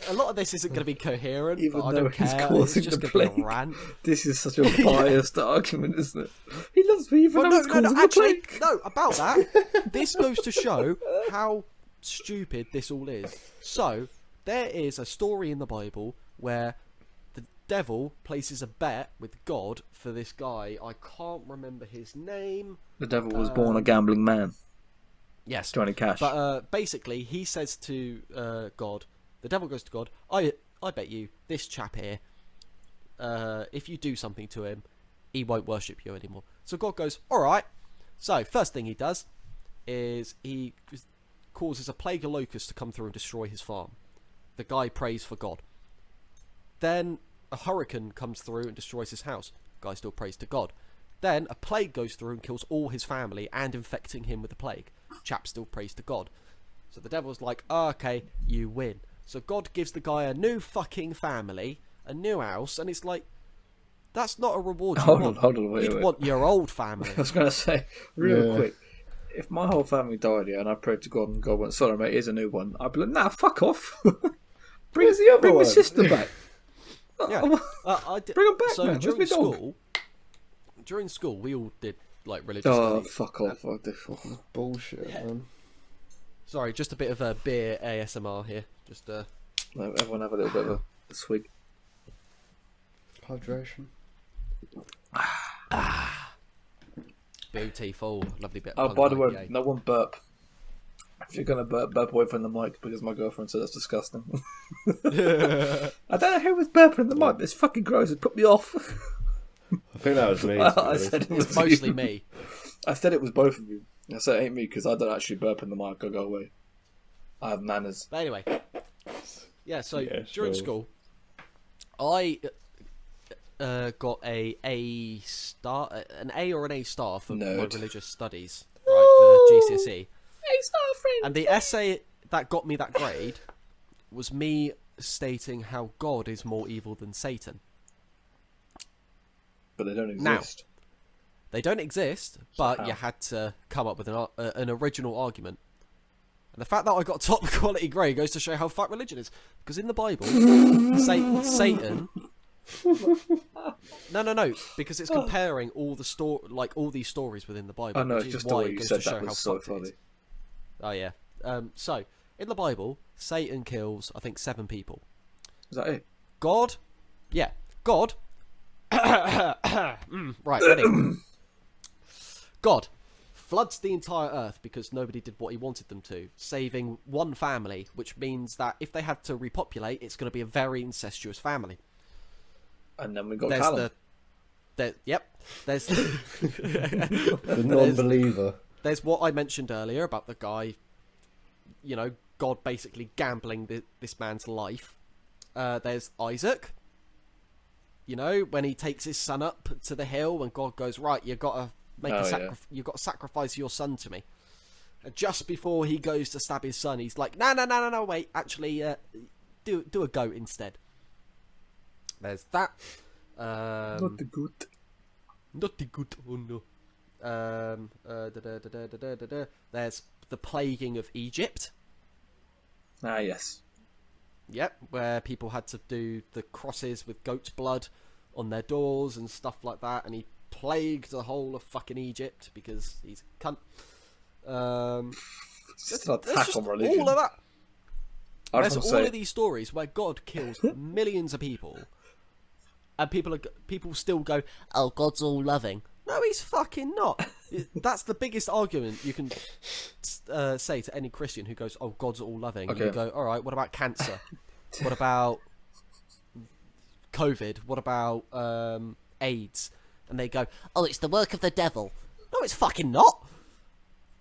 A lot of this isn't going to be coherent, Even but I though don't he's care. causing It's just the going to be a plague. rant. This is such a biased argument, isn't it? He loves me even Well, though he's causing the actually, plague. no, about that. This goes to show how stupid this all is. So, there is a story in the Bible where the devil places a bet with God for this guy. I can't remember his name. The devil was born a gambling man. Yes. Johnny Cash. But basically, he says to God, the devil goes to God, I bet you this chap here, if you do something to him, he won't worship you anymore. So God goes, alright. So, first thing he does is he causes a plague of locusts to come through and destroy his farm. The guy prays for God. Then a hurricane comes through and destroys his house. Guy still prays to God. Then a plague goes through and kills all his family and infecting him with the plague. Chap still prays to God. So the devil's like, oh, okay, you win. So God gives the guy a new fucking family, a new house, and it's like, that's not a reward you want. Hold on, wait. You'd want your old family. I was going to say, real Yeah. quick, if my whole family died here and I prayed to God and God went, sorry mate, here's a new one, I'd be like, nah, fuck off. Where's the other Bring my one? sister back. Yeah. Bring 'em back, so man. Where's my dog? During school, we all did like religious Oh, studies. fuck off. Fuck this. Bullshit, man. Sorry, just a bit of a beer ASMR here. Just No, everyone have a little bit of a swig. Hydration. beautiful, lovely bit. Oh, Of by the punk way, IPA. no one burp. If you're going to burp away from the mic because my girlfriend said that's disgusting. I don't know who was burping in the mic, but it's fucking gross. It put me off. I think that was me. to be I honest. said it was It's mostly you. me. I said it was both of you. I said it ain't me because I don't actually burp in the mic. I go away. I have manners. But anyway, yeah. So Yeah, during sure. school, I got a star, an A or an A star for my Nerd. religious studies, right, for GCSE. Hey, star friend. And the essay that got me that grade was me stating how God is more evil than Satan. But they don't Now. exist. They don't exist, but how? you had to come up with an original argument. And the fact that I got top quality grade goes to show how fucked religion is. Because in the Bible, Satan... No, because it's comparing all the all these stories within the Bible. I know, which it's is just the why way it you goes said to show that how was so fucked it is. funny. Oh yeah. So in the Bible, Satan kills I think 7 people. Is that it? God, yeah, God. Right, ready. God floods the entire earth because nobody did what he wanted them to, saving one family, which means that if they had to repopulate, it's going to be a very incestuous family. And then we got There's Callum. There's The non-believer. there's what I mentioned earlier about the guy, you know, God basically gambling this man's life. There's Isaac. You know, when he takes his son up to the hill, and God goes, right, you got to make you got to sacrifice your son to me. And just before he goes to stab his son, he's like, no, wait, actually, do a goat instead. There's that. Not the good. Not the good, oh no. There's the plaguing of Egypt. Ah, yes. Yep, where people had to do the crosses with goat's blood on their doors and stuff like that, and he plagued the whole of fucking Egypt because he's a cunt. It's just an There's attack just on religion. all of that. I There's just all want to of these stories where God kills millions of people, and people still go, "Oh, God's all loving." No, he's fucking not. That's the biggest argument you can say to any Christian who goes, "Oh, God's all loving." Okay. You go, "All right, what about cancer? What about COVID? What about AIDS?" And they go, Oh, it's the work of the devil. "No, it's fucking not."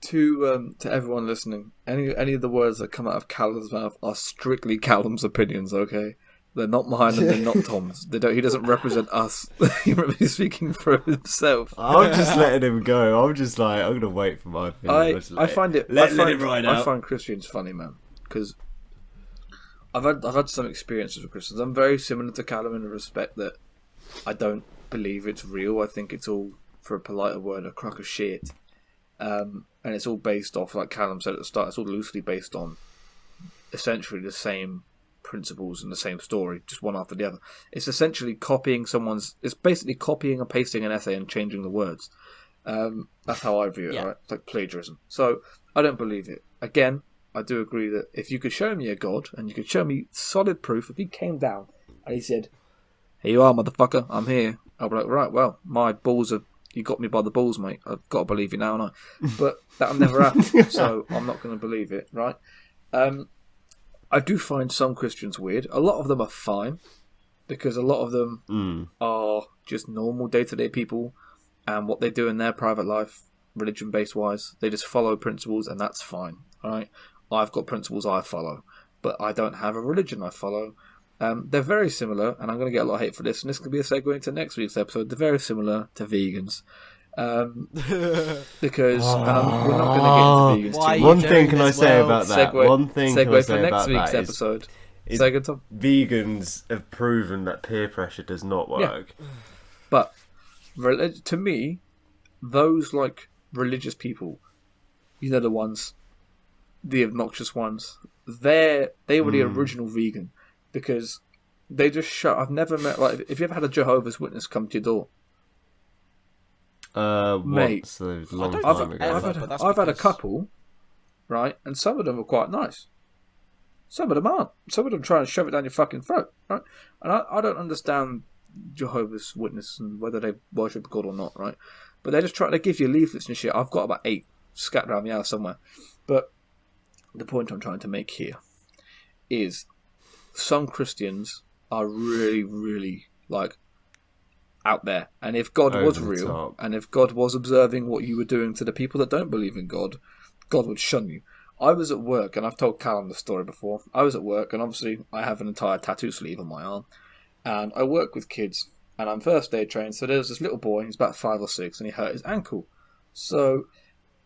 to everyone listening, any of the words that come out of Callum's mouth are strictly Callum's opinions. Okay, they're not mine and they're not Tom's. They don't. He doesn't represent us. He's speaking for himself. I'm just letting him go. I'm just like, I'm gonna wait for my opinion. I find it. Let I it ride out. find Christians funny, man, because I've had some experiences with Christians. I'm very similar to Callum in the respect that I don't believe it's real. I think it's all, for a politer word, a crock of shit. And it's all based off, like Callum said at the start, it's all loosely based on essentially the same principles and the same story, just one after the other. It's essentially it's basically copying and pasting an essay and changing the words. That's how I view it, Yeah. right? It's like plagiarism. So I don't believe it. Again, I do agree that if you could show me a god and you could show me solid proof, if he came down and he said, "Here you are, motherfucker, I'm here," I'll be like, right, well, my balls are, you got me by the balls, mate. I've got to believe you now, and but that'll never happen, so I'm not going to believe it, right? I do find some Christians weird. A lot of them are fine, because a lot of them are just normal day-to-day people, and what they do in their private life, religion-based wise, they just follow principles, and that's fine, right? I've got principles I follow, but I don't have a religion I follow. They're very similar, and I'm going to get a lot of hate for this, and this could be a segue into next week's episode. They're very similar to vegans. Because we're not going to get into vegans Why too are One you thing doing can I this say well? about that? Segue- One thing can I Segue say for next about week's that is episode. Say good, Tom. vegans have proven that peer pressure does not work. But to me, those like religious people, you know, the obnoxious ones, they were the original vegan, because they just shut. I've never met, like, if you ever had a Jehovah's Witness come to your door, Mate, Once a long don't time think ago. ever. I've but that's had a because- couple, right, and some of them are quite nice. Some of them aren't. Some of them try and shove it down your fucking throat, right? And I don't understand Jehovah's Witness and whether they worship God or not, right? But they give you leaflets and shit. I've got about 8 scattered around the house somewhere. But the point I'm trying to make here is some Christians are really, really, like, out there. And if God was Over the real, top. and if God was observing what you were doing to the people that don't believe in God, God would shun you. I was at work, and I've told Callum the story before. I was at work, and obviously I have an entire tattoo sleeve on my arm. And I work with kids, and I'm first aid trained, so there's this little boy, he's about 5 or 6, and he hurt his ankle. So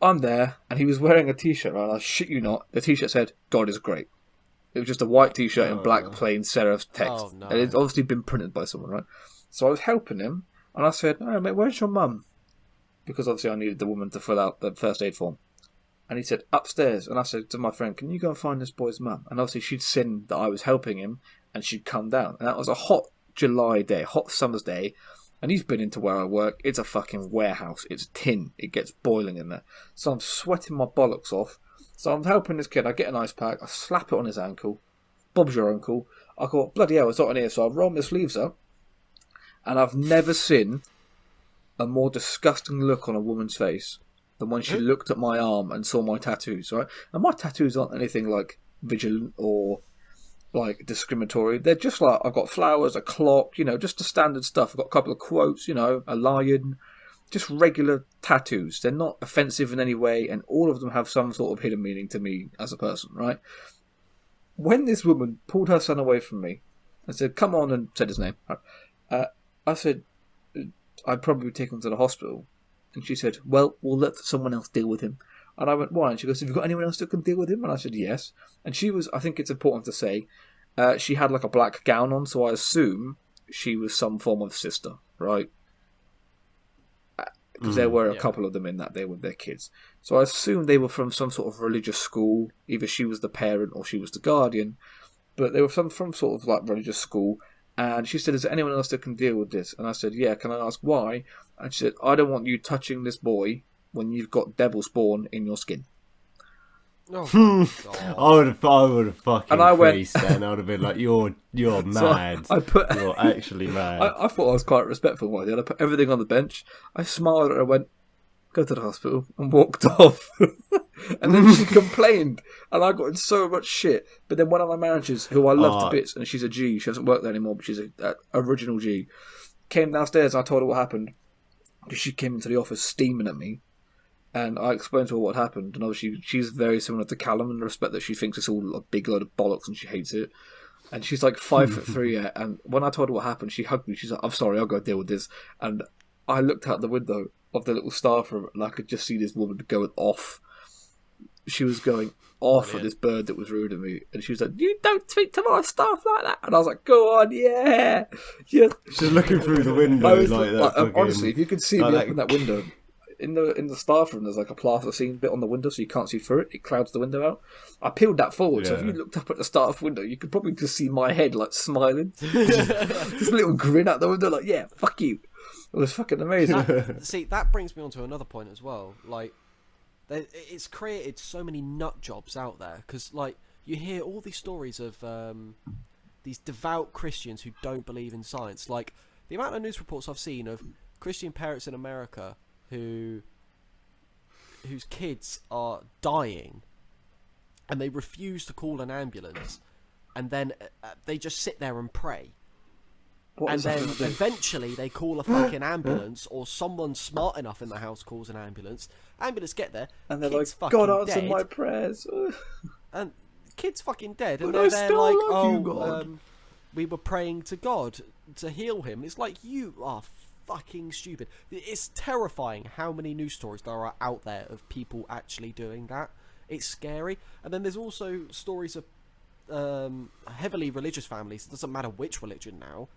I'm there, and he was wearing a t-shirt, and I shit you not, the t-shirt said, "God is great." It was just a white t-shirt in black plain serif text. Oh, no. And it's obviously been printed by someone, right? So I was helping him, and I said, "Oh, mate, where's your mum?" Because obviously I needed the woman to fill out the first aid form. And he said, "Upstairs." And I said to my friend, "Can you go and find this boy's mum?" And obviously she'd seen that I was helping him, and she'd come down. And that was a hot July day, hot summer's day. And he's been into where I work. It's a fucking warehouse. It's tin. It gets boiling in there. So I'm sweating my bollocks off. So I'm helping this kid. I get an ice pack. I slap it on his ankle. Bob's your uncle. I thought, bloody hell, it's hot in here. So I rolled my sleeves up, and I've never seen a more disgusting look on a woman's face than when she looked at my arm and saw my tattoos, right? And my tattoos aren't anything like vigilant or like discriminatory. They're just like, I've got flowers, a clock, just the standard stuff. I've got a couple of quotes, a lion, just regular tattoos. They're not offensive in any way, and all of them have some sort of hidden meaning to me as a person, right? When this woman pulled her son away from me and said, come on, and said his name, I said, I'd probably take him to the hospital. And she said, well, we'll let someone else deal with him. And I went, why? And she goes, have you got anyone else that can deal with him? And I said, yes. And she was, I think it's important to say, she had like a black gown on, so I assume she was some form of sister, right? Because there were a couple of them in that day with their kids. So I assume they were from some sort of religious school. Either she was the parent or she was the guardian. But they were from sort of like religious school. And she said, is there anyone else that can deal with this? And I said, yeah, can I ask why? And she said, I don't want you touching this boy when you've got devil spawn in your skin. Oh my God. I would have fucking And I went- creased then. I would have been like, you're mad. I put, You're actually mad. I thought I was quite respectful one day. I put everything on the bench. I smiled at her and went, go to the hospital, and walked off. And then she complained, and I got in so much shit. But then one of my managers, who I love to bits, and she's a G, she doesn't work there anymore, but she's an original G, came downstairs and I told her what happened. Because she came into the office steaming at me. And I explained to her what happened. And obviously she's very similar to Callum in the respect that she thinks it's all a big load of bollocks and she hates it. And she's like 5'3", yeah. And when I told her what happened, she hugged me. She's like, I'm sorry, I'll go deal with this. And I looked out the window of the little staff room and I could just see this woman going off. She was going off at this bird that was rude to me. And she was like, you don't speak to my staff like that. And I was like, go on, yeah. She's looking through the window like that. Honestly, if you could see me like up in that window, in the staff room, there's like a plasticine bit on the window, so you can't see through it. It clouds the window out. I peeled that forward, so if you looked up at the staff window, you could probably just see my head like smiling, just a little grin out the window, like yeah, fuck you. It was fucking amazing. See, that brings me on to another point as well. Like, it's created so many nut jobs out there because, like, you hear all these stories of these devout Christians who don't believe in science. Like, the amount of news reports I've seen of Christian parents in America whose kids are dying and they refuse to call an ambulance, and then they just sit there and pray. And then eventually they call a fucking ambulance, or someone smart enough in the house calls an ambulance. Ambulance get there, And they're kid's like, fucking God answer dead, my prayers. and kid's fucking dead, and But they're I there still like, love you, oh, God. we were praying to God to heal him. It's like, you are fucking stupid. It's terrifying how many news stories there are out there of people actually doing that. It's scary. And then there's also stories of heavily religious families, it doesn't matter which religion now,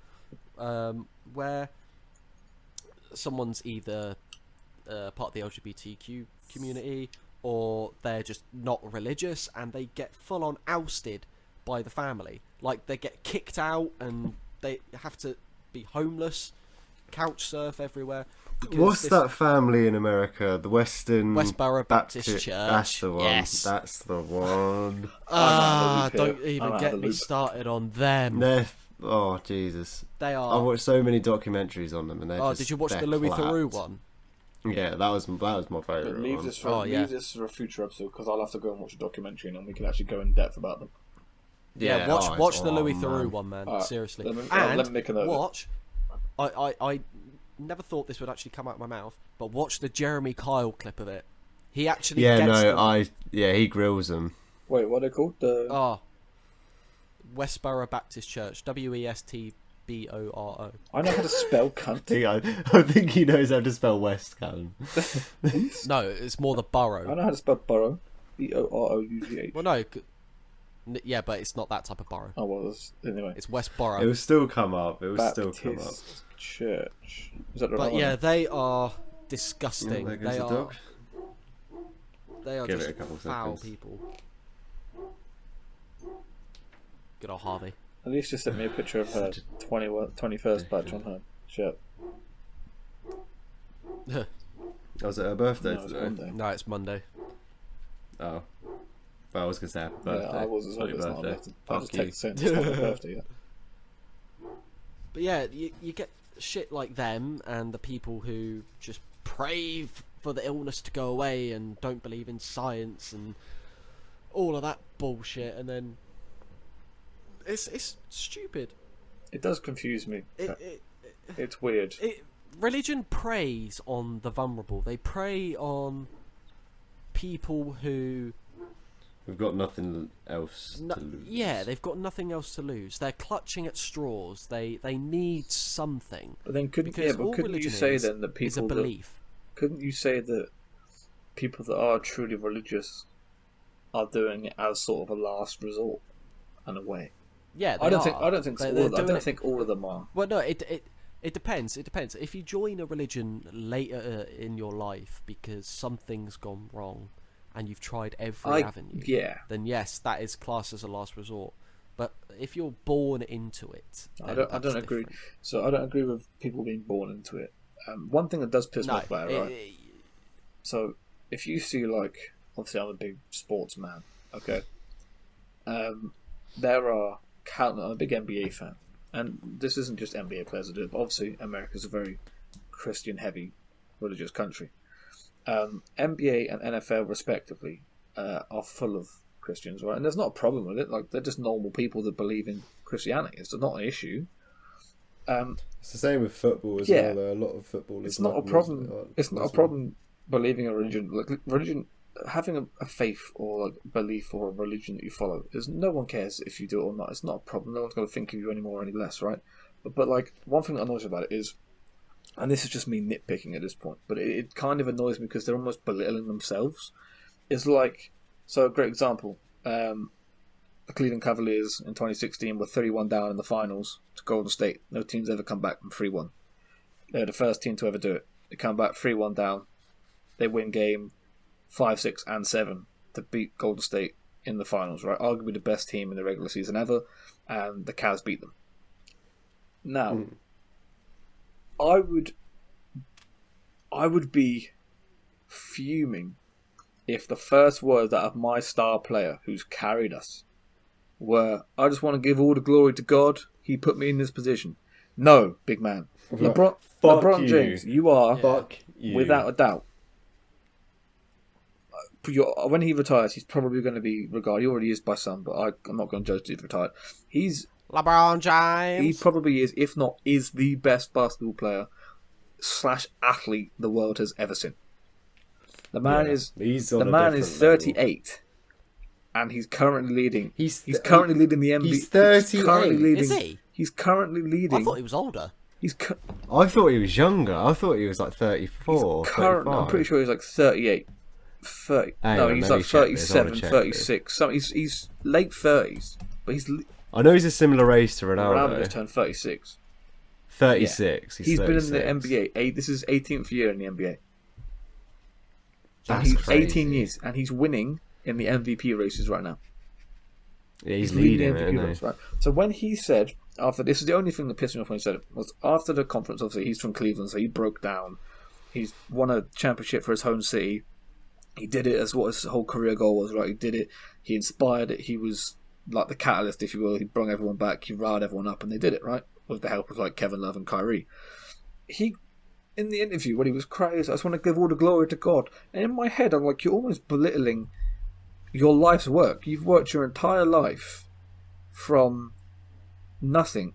where someone's either part of the LGBTQ community or they're just not religious, and they get full on ousted by the family. Like, they get kicked out and they have to be homeless, couch surf everywhere. What's that family in America? The Westboro Baptist Church. That's the one. Yes. That's the one. Don't even I'm get out of the me loop. started on them. Oh Jesus! They I are. watched so many documentaries on them, and Oh, did you watch the Louis Theroux one? Yeah, that was my favourite Leave one. this for leave this for a future episode, because I'll have to go and watch a documentary and then we can actually go in depth about them. Yeah, watch the Louis Theroux one, man. Alright, Seriously. let me And make a note of it. watch. I never thought this would actually come out of my mouth, but watch the Jeremy Kyle clip of it. He actually gets them. he grills them. Wait, what are they called? Westboro Baptist Church. WESTBORO. I know how to spell cunt. I think he knows how to spell West, Callum. No, it's more the I borough. know how to spell borough. BOROUGH. Well, no. Yeah, but it's not that type of borough. Oh well, anyway. It's Westboro. It will still come up. Baptist Church. Is that the But right yeah, one? they are disgusting. there goes They the are. dog. They are Give it just a couple foul seconds. people. Good old Harvey. At least just sent me a picture of her 21st badge on her shirt. Was it her birthday No, it's today? Monday. No, it's Monday. Oh. Well, I was going to say happy birthday. Yeah, I was as well. Happy It's not birthday. a birthday. I just Fuck you. text saying it's not my birthday yet. But yeah, you get shit like them and the people who just pray for the illness to go away and don't believe in science and all of that bullshit, and then it's stupid. It does confuse me. It's weird. Religion preys on the vulnerable. They prey on people who We've got nothing else to lose. yeah, they've got nothing else to lose. They're clutching at straws. They need something. But then couldn't All you religion say then that is a people that, belief. couldn't you say that people that are truly religious are doing it as sort of a last resort in a way? Yeah, I don't they think are. think all of them are. Well, no, it depends. It depends. If you join a religion later in your life because something's gone wrong and you've tried every avenue, then yes, that is classed as a last resort. But if you're born into it, I don't agree. Different. So I don't agree with people being born into it. One thing that does piss me off about it, right? So if you see, like, obviously I'm a big sports man, okay? There are countless. I'm a big NBA fan, and this isn't just NBA players that do it, but obviously America's a very Christian-heavy, religious country. NBA and NFL, respectively, are full of Christians, right? And there's not a problem with it. Like, they're just normal people that believe in Christianity. It's not an issue. It's the same with football as well. There are a lot of footballers. It's not a problem. It's not a problem believing a religion. Like religion, having a faith or like belief or a religion that you follow. Is no one cares if you do it or not. It's not a problem. No one's going to think of you any more or any less, right? But like one thing that annoys me about it is, and this is just me nitpicking at this point, but it kind of annoys me because they're almost belittling themselves. It's like, so a great example. The Cleveland Cavaliers in 2016 were 31 down in the finals to Golden State. No team's ever come back from 3-1. They're the first team to ever do it. They come back 3-1 down. They win game 5, 6, and 7 to beat Golden State in the finals, right? Arguably the best team in the regular season ever, and the Cavs beat them. Now, I would be fuming if the first words out of my star player who's carried us were, I just want to give all the glory to God. He put me in this position. No, big man. LeBron James, you are, without a doubt, when he retires, he's probably going to be regarded. He already is by some, but I'm not going to judge if he's retired. He's LeBron James. He probably is, if not, is the best basketball player / athlete the world has ever seen. The man is 38, and he's currently leading. He's currently leading the NBA. He's 38. Is he? He's currently leading. I thought he was older. I thought he was younger. I thought he was like 34. I'm pretty sure he's like 38. 30. No, he's like 37, 36. He's late 30s, but I know he's a similar age to Ronaldo. Ronaldo just turned 36. 36. Yeah. He's been in the 36. NBA. This is 18th year in the NBA. That's he's crazy. 18 years, and he's winning in the MVP races right now. Yeah, he's leading the it, MVP race, right? So when he said, after this is the only thing that pissed me off when he said it, was after the conference, obviously he's from Cleveland, so he broke down. He's won a championship for his home city. He did it as what his whole career goal was, right? He did it. He inspired it. He was like the catalyst, if you will. He brought everyone back. He riled everyone up, and they did it, right? With the help of like Kevin Love and Kyrie. He, in the interview, when he was crying, I just want to give all the glory to God. And in my head, I'm like, you're almost belittling your life's work. You've worked your entire life from nothing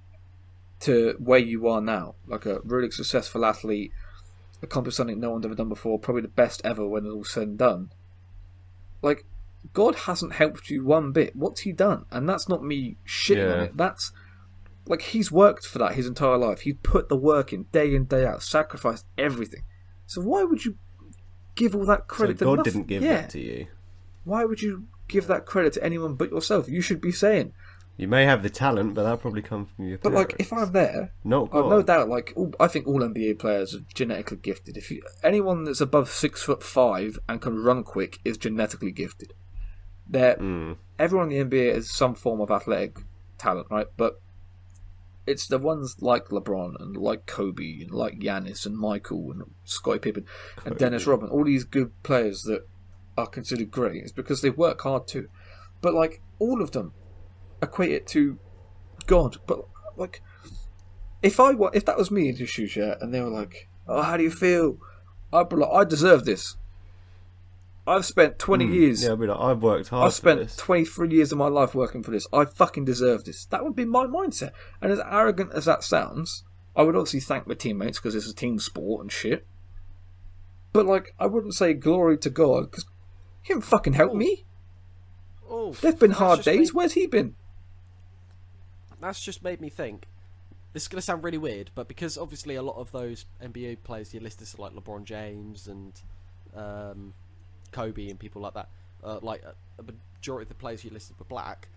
to where you are now. Like a really successful athlete, accomplished something no one's ever done before, probably the best ever when it's all said and done. Like, God hasn't helped you one bit. What's he done? And that's not me shitting on it. That's, like, he's worked for that his entire life. He's put the work in day out, sacrificed everything. So why would you give all that credit to God nothing? didn't give that to you. Why would you give that credit to anyone but yourself? You should be saying, You may have the talent, but that'll probably come from your but parents. like, if I'm there, Not I've God. no doubt. Like, I think all NBA players are genetically gifted. If anyone that's above 6'5" and can run quick is genetically gifted. Everyone in the NBA has some form of athletic talent, right? But it's the ones like LeBron and like Kobe and like Giannis and Michael and Scottie Pippen and Dennis Rodman, all these good players that are considered great. It's because they work hard too. but like all of them equate it to God. But like, if that was me in his shoes, yeah, and they were like, "Oh, how do you feel?" I'd be like, "I deserve this. I've spent 20 years. Yeah, I'd be like, I've worked hard. I've spent for this. 23 years of my life working for this. I fucking deserve this." That would be my mindset. And as arrogant as that sounds, I would obviously thank my teammates because it's a team sport and shit. But like, I wouldn't say glory to God because he didn't fucking help me. Oh, There've been that's hard just days. made- Where's he been? That's just made me think. This is going to sound really weird, but because obviously a lot of those NBA players you listed, so like LeBron James and Kobe and people like that, like a majority of the players you listed were black.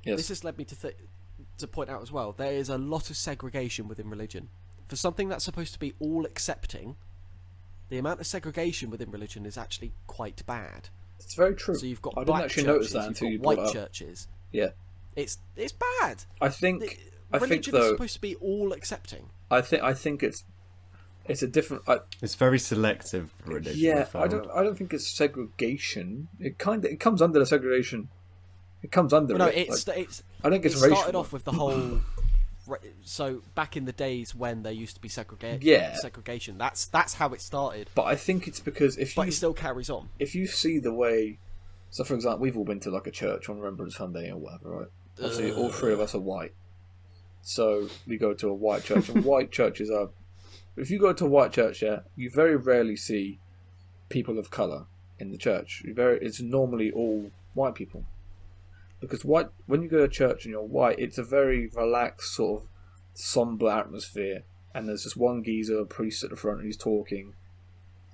Yes. This has led me to point out as well, there is a lot of segregation within religion. For something that's supposed to be all accepting, the amount of segregation within religion is actually quite bad. It's very true. So you've got I didn't black actually churches, notice that you've until got you brought white it up. churches. Yeah. It's bad. I think Religion is though. supposed to be all accepting. I think it's a different. It's very selective religion. Yeah, I I don't think it's segregation. It comes under the segregation. It comes under Well, no, it. it's I think it's it started racial. off with the whole. So back in the days when there used to be Yeah. segregation, that's how it started. But I think it's because But it still carries on. if you see the way, so for example, we've all been to like a church on Remembrance Sunday or whatever, right? Obviously, all three of us are white, so we go to a white church, and white churches are. If you go to a white church, yeah, you very rarely see people of color in the church. It's normally all white people, because when you go to church and you're white, it's a very relaxed sort of somber atmosphere, and there's just one geezer, a priest at the front, and he's talking.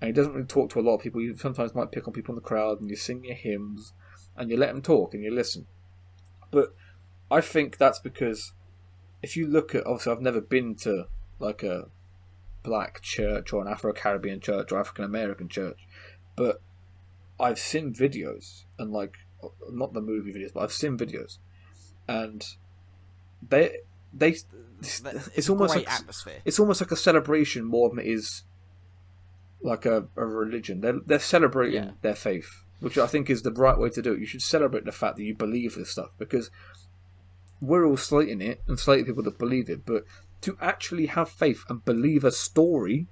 And he doesn't really talk to a lot of people. You sometimes might pick on people in the crowd, and you sing your hymns, and you let him talk, and you listen. But I think that's because if you look at, obviously I've never been to like a black church or an Afro-Caribbean church or African-American church, but I've seen videos, and like, not the movie videos, but I've seen videos, and it's a almost great like atmosphere. it's almost like a celebration more than it is like a religion. They're celebrating their faith, which I think is the right way to do it. You should celebrate the fact that you believe this stuff, because we're all slating it and slating people that believe it, but to actually have faith and believe a story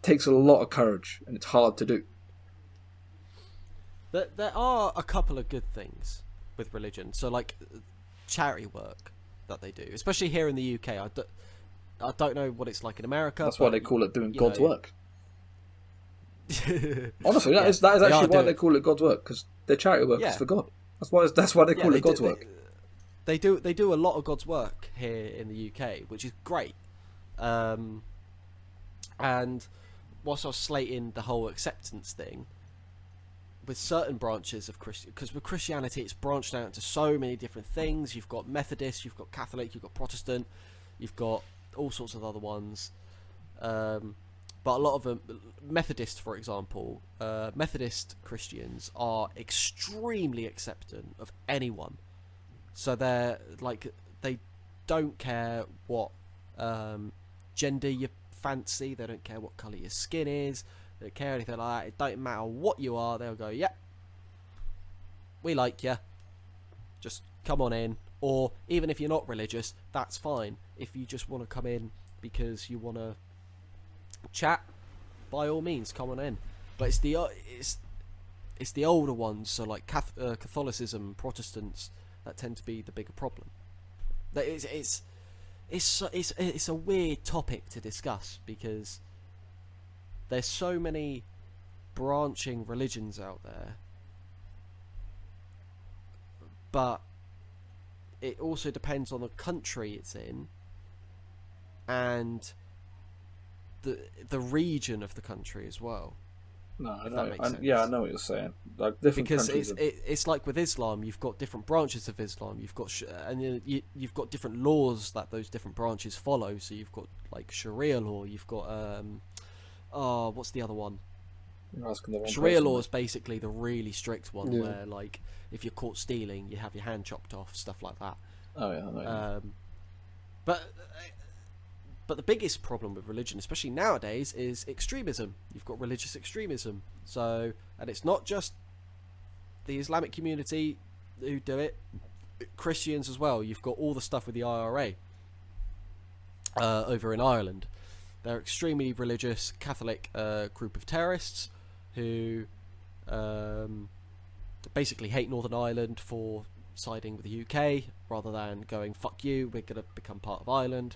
takes a lot of courage, and it's hard to do. There are a couple of good things with religion. So like charity work that they do, especially here in the UK. I don't know what it's like in America. That's why they call it doing God's work. work. Honestly, that is actually why they call it God's work, because their charity work is for God. That's why they call it God's work. They do a lot of God's work here in the UK, which is great. And whilst I was slating the whole acceptance thing, with certain branches of Christian, because with Christianity it's branched out into so many different things. You've got Methodist, you've got Catholic, you've got Protestant, you've got all sorts of other ones. But a lot of them, Methodist, for example, Methodist Christians are extremely accepting of anyone. So they're like, they don't care what gender you fancy, they don't care what colour your skin is, they don't care anything like that. It don't matter what you are, they'll go, yep, we like you, just come on in. Or even if you're not religious, that's fine. If you just want to come in because you want to chat, by all means, come on in. But it's the older ones, so like Catholicism, Protestants, that tend to be the bigger problem. That it's a weird topic to discuss, because there's so many branching religions out there, but it also depends on the country it's in and the region of the country as well. No, I If know. that makes sense. Yeah, I know what you're saying. Like different Because countries. it's like with Islam, you've got different branches of Islam. You've got and you've got different laws that those different branches follow. So you've got like Sharia law. You've got what's the other one? You're asking the wrong Sharia person. law is basically the really strict one, Yeah. where like if you're caught stealing, you have your hand chopped off, stuff like that. Oh yeah, I know. But the biggest problem with religion, especially nowadays, is extremism. You've got religious extremism. So, and it's not just the Islamic community. who do it. Christians as well. You've got all the stuff with the IRA over in Ireland. They're extremely religious Catholic group of terrorists who basically hate Northern Ireland for siding with the UK rather than going fuck you, we're gonna become part of Ireland.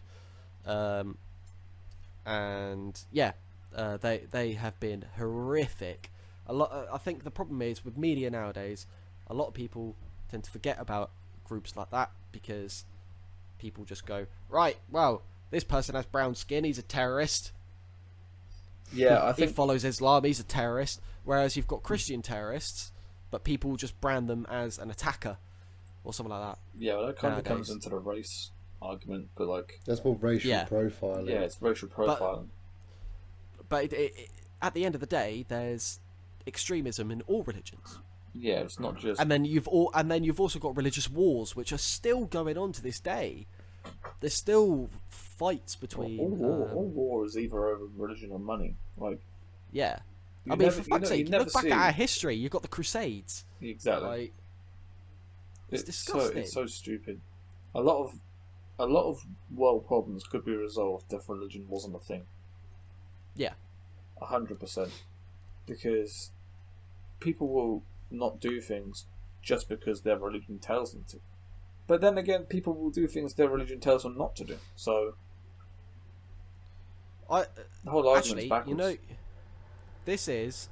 And yeah, they have been horrific. A lot. I think the problem is with media nowadays, a lot of people tend to forget about groups like that because people just go, right, well, this person has brown skin, he's a terrorist. Yeah, I He think follows Islam, he's a terrorist. Whereas you've got Christian terrorists, but people just brand them as an attacker or something like that. yeah, well, that kind of nowadays. comes into the race argument, but like, That's more racial Yeah. profiling. yeah, it's racial profiling. But at the end of the day, there's extremism in all religions. Yeah, it's not just. And then you've also got religious wars, which are still going on to this day. There's still fights between. all war is either over religion or money. Like, Yeah, you I mean, never- for fuck's you sake, never look back see- at our history. You've got the Crusades. exactly. Like, it's So, disgusting. it's so stupid. A lot of world problems could be resolved if religion wasn't a thing. Yeah. 100%. Because people will not do things just because their religion tells them to. But then again, people will do things their religion tells them not to do. So the whole argument's Actually, backwards. you know, this is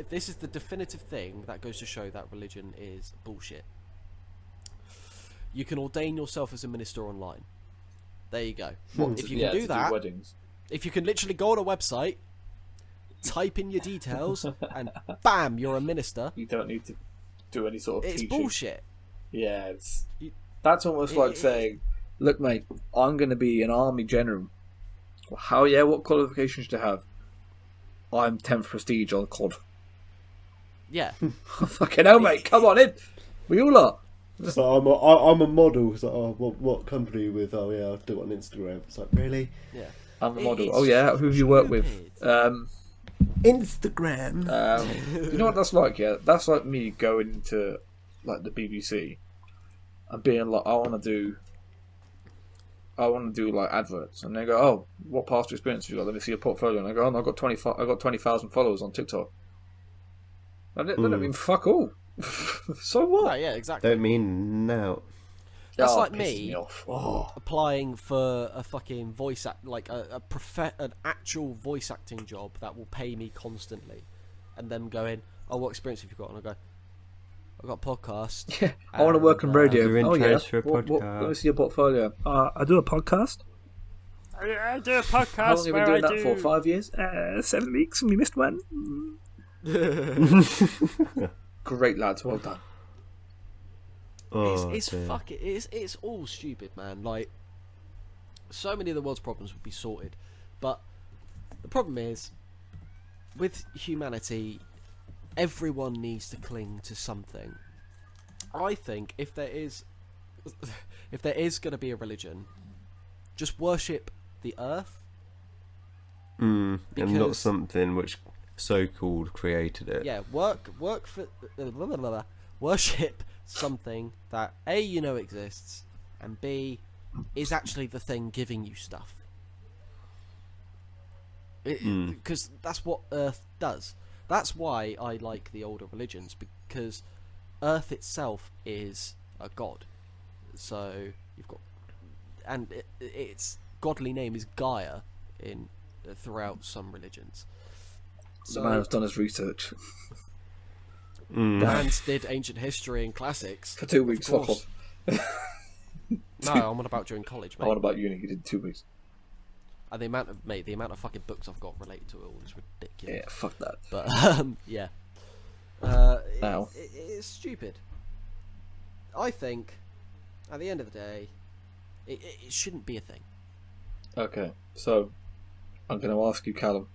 this is the definitive thing that goes to show that religion is bullshit. You can ordain yourself as a minister online. There you go. If you can do that, weddings. if you can literally go on a website, type in your details, and bam, you're a minister. You don't need to do any sort of It's teaching. bullshit. Yeah, You- that's almost like saying, "Look, mate, I'm going to be an army general. Well, how? Yeah, what qualifications do you have? I'm 10th prestige on COD. Yeah. Fucking hell, mate, come on in. We all are. So I'm a model. It's like, oh, what company are you with? Oh yeah, I'll do it on Instagram. It's like, really? Yeah. I'm a It- model. it's Oh yeah, who have you worked with? stupid. Instagram. You know what that's like? Yeah, that's like me going to like the BBC and being like, I want to do like adverts, and they go, "Oh, what past experience have you got? Let me see your portfolio." And I go, "Oh, no, I got 20,000 followers on TikTok." That don't mean fuck all. So No, what? yeah, exactly. Don't mean no. That's Oh, like it pisses me off. Oh. applying for a fucking voice act, like an actual voice acting job that will pay me constantly, and them going, "Oh, what experience have you got?" And I go, "I've got a podcast." Yeah, I want to work on radio. do Oh yeah, intros for a let me podcast. see your portfolio. I do a podcast. I do a podcast How long have you been doing that for? 5 years? 7 weeks, and we missed one. Great lads, well done. Oh, it's dear. fucking it's all stupid, man. Like, so many of the world's problems would be sorted, but the problem is with humanity, everyone needs to cling to something. I think if there is going to be a religion, just worship the earth. And not because- something which so-called created it. Yeah, work for worship something that A, you know exists, and B, is actually the thing giving you stuff. Because that's what Earth does. That's why I like the older religions, because Earth itself is a god. So you've got, and its godly name is Gaia in throughout some religions. The man has done his research Bands did ancient history and classics. for 2 weeks. Of Fuck course. off. No, I'm on about during college, I mate. want about uni. He did 2 weeks. And the amount of fucking books I've got related to it all is ridiculous. Yeah, fuck that. But yeah, Now. it's stupid. I think at the end of the day, it shouldn't be a thing. Okay, so I'm going to ask you, Callum,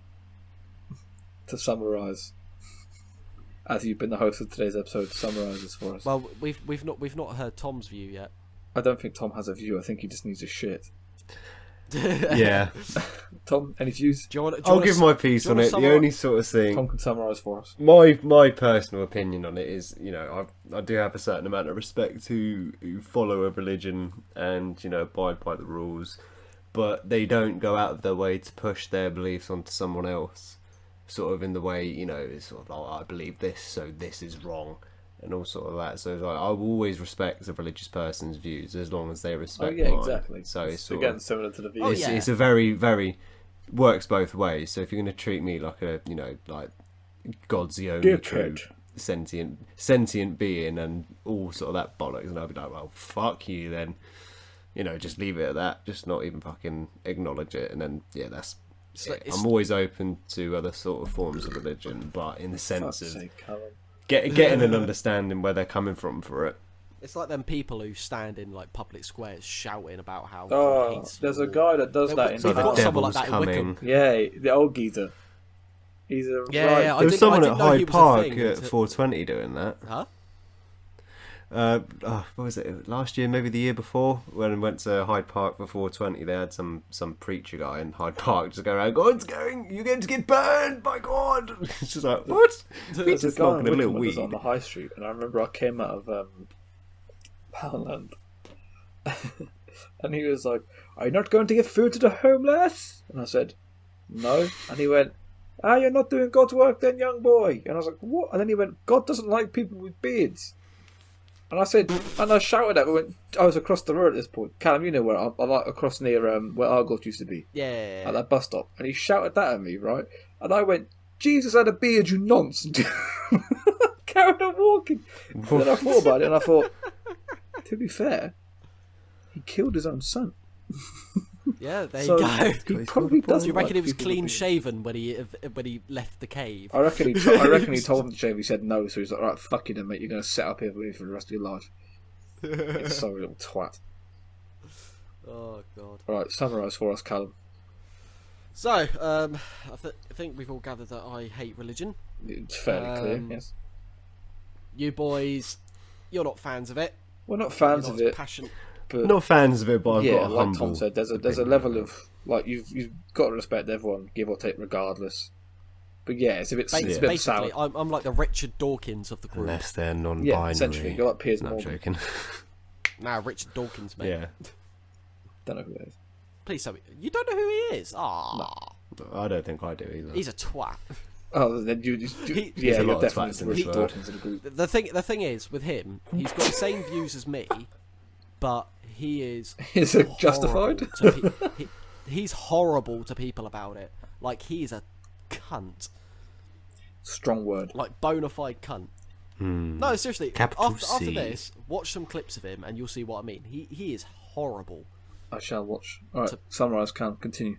to summarise. As you've been the host of today's episode, to summarise this for us. Well, we've not heard Tom's view yet. I don't think Tom has a view. I think he just needs a shit. Yeah. Tom, any views? Do you want? I'll give my piece do you on wanna it. The summarise- only sort of thing, Tom can summarise for us. my personal opinion on it is, you know, I do have a certain amount of respect to who follow a religion and, you know, abide by the rules, but they don't go out of their way to push their beliefs onto someone else, sort of in the way, you know, it's sort of like, oh, I believe this, so this is wrong, and all sort of that. So it's like, I will always respect a religious person's views as long as they respect mine. Exactly. So it's sort again of, similar to the views. Oh, it's, yeah. it's a very, very works both ways. So if you're going to treat me like a, you know, like God's the only true sentient being and all sort of that bollocks, and I'll be like, well, fuck you then. You know, just leave it at that. Just not even fucking acknowledge it. And then, yeah, that's So it. it's- I'm always open to other sort of forms of religion, but in the sense Fuck's of sake, Callum. getting an understanding where they're coming from for it. It's like them people who stand in like public squares shouting about how God Oh, hates there's you a all. guy that does They've that got- in So they've the got town. someone like devil's that in coming. Wickham. Yeah, the old geezer. He's a Yeah, right. yeah, I There was didn't- someone I at didn't know he Hyde was a Park thing at until- 420 doing that. Huh? What was it? Last year, maybe the year before, when I went to Hyde Park for 420, they had some preacher guy in Hyde Park just go around, God's going, you're going to get burned by God. It's just like, what? We're There's just a guy smoking a in little Wickham that was weed. on the high street, and I remember I came out of Poundland, and he was like, "Are you not going to give food to the homeless?" And I said, "No," and he went, "Ah, you're not doing God's work then, young boy." And I was like, "What?" And then he went, "God doesn't like people with beards." And I said, and I shouted at him. Went, I was across the road at this point. Callum, you know where I'm like across near where Argos used to be, Yeah. at that bus stop. And he shouted that at me, right? And I went, "Jesus had a beard, you nonce." Carried on walking. And then I thought about it, and I thought, to be fair, he killed his own son. Yeah, there So you go. he probably Do doesn't. you reckon like he was people with clean beards. shaven when he left the cave? I reckon he told him to shave. He said no, so he's like, "Right, fuck you then, mate. You're going to sit up here with me for the rest of your life." It's so little twat. Oh god. Right, summarise for us, Callum. So, I think we've all gathered that I hate religion. It's fairly clear. Um, Yes, You boys, you're not fans of it. we're not You're fans not of as it, passionate. but Not fans of it, but I've yeah, got a like humble Tom said, there's a opinion level on it. of like you've got to respect everyone, give or take, regardless. But yeah, it's a bit Basically, sour. I'm like the Richard Dawkins of the group. Unless they're non-binary. Yeah, essentially, you're like Piers No, I'm Morgan. joking. Nah, Richard Dawkins, mate. Yeah, Don't know who that is. Please tell me. You don't know who he is? Ah, I don't think I do either. he's a twat. Oh, then you There's yeah, a you're lot of definitely twats in the this Richard world. Dawkins of the group. The thing is with him, he's got the same views as me, but he is Is it justified? horrible to he's horrible to people about it. Like he's a cunt, Strong word. like bona fide cunt. Hmm. No, seriously. Capital After C. this, watch some clips of him, and you'll see what I mean. He is horrible. I shall watch. All right, So- summarise. Callum, continue.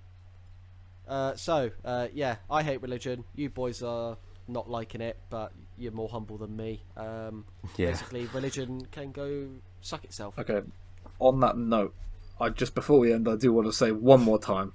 Yeah, I hate religion. You boys are not liking it, but you're more humble than me. Yeah. Basically, religion can go suck itself. Okay. On that note, before we end, I do want to say one more time: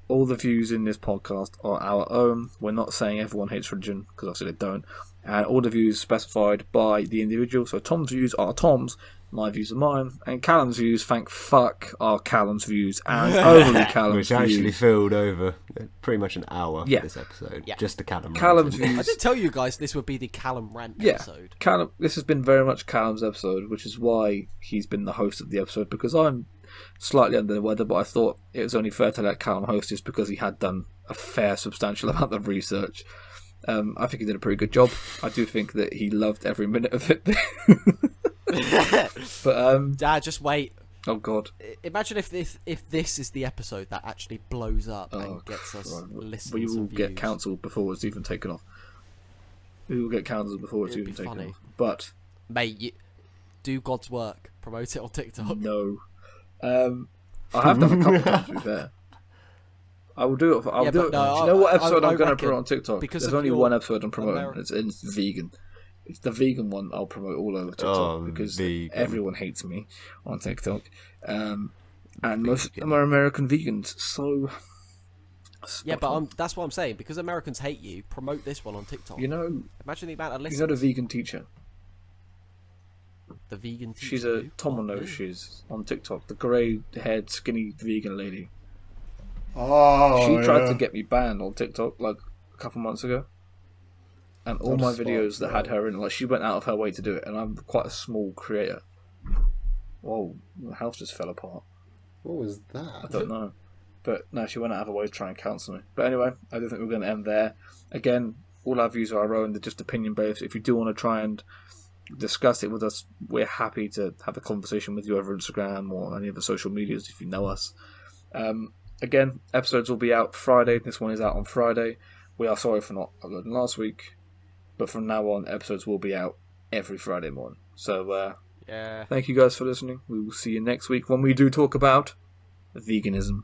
all the views in this podcast are our own. We're not saying everyone hates religion, because obviously they don't. And all the views specified by the individual. So Tom's views are Tom's, my views are mine, and Callum's views, thank fuck, are Callum's views, and only Callum's Which actually views. filled over pretty much an hour Yeah. for this episode. Yeah. Just the Callum. Callum's ranting. I views. did tell you guys this would be the Callum rant Yeah, episode. Callum. This has been very much Callum's episode, which is why he's been the host of the episode. Because I'm slightly under the weather, but I thought it was only fair to let Callum host this because he had done a fair, substantial amount of research. I think he did a pretty good job. I do think that he loved every minute of it. But Dad, just wait. oh god, Imagine if this is the episode that actually blows up Oh, and gets us Christ. listens we will and get views. cancelled before it's even taken off. We will get cancelled before it's It'd even be taken funny. off. But Mate, do God's work. Promote it on TikTok. no, I have done a couple of times. To be fair, I will do it. I'll Yeah, do but it. no, do you know what episode I I'm going to reckon promote on TikTok? because There's of only your one episode I'm promoting. Ameri- It's vegan. It's the vegan one I'll promote all over TikTok Oh, because vegan. everyone hates me on TikTok, and most of them are American vegans. So Yeah, but that's what I'm saying. Because Americans hate you, promote this one on TikTok. you know Imagine the amount of the listeners. vegan teacher. The vegan teacher. She's a Tom will know she's on TikTok. The grey-haired, skinny vegan lady. Oh, She tried yeah. to get me banned on TikTok like a couple months ago, and all my That's videos smart, that had her in, like, she went out of her way to do it, and I'm quite a small creator. Whoa, the house just fell apart. What was I that? don't know. But no, she went out of her way to try and counsel me. But anyway, I don't think we're going to end there. Again, all our views are our own. They're just opinion based. If you do want to try and discuss it with us, we're happy to have a conversation with you over Instagram or any of the social medias if you know us. Again, episodes will be out Friday. This one is out on Friday. We are sorry for not uploading last week. But from now on, episodes will be out every Friday morning. So, Yeah. thank you guys for listening. We will see you next week when we do talk about veganism.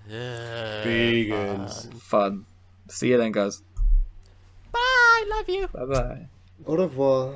Vegans. Fun. See you then, guys. Bye. Love you. Bye bye. Au revoir.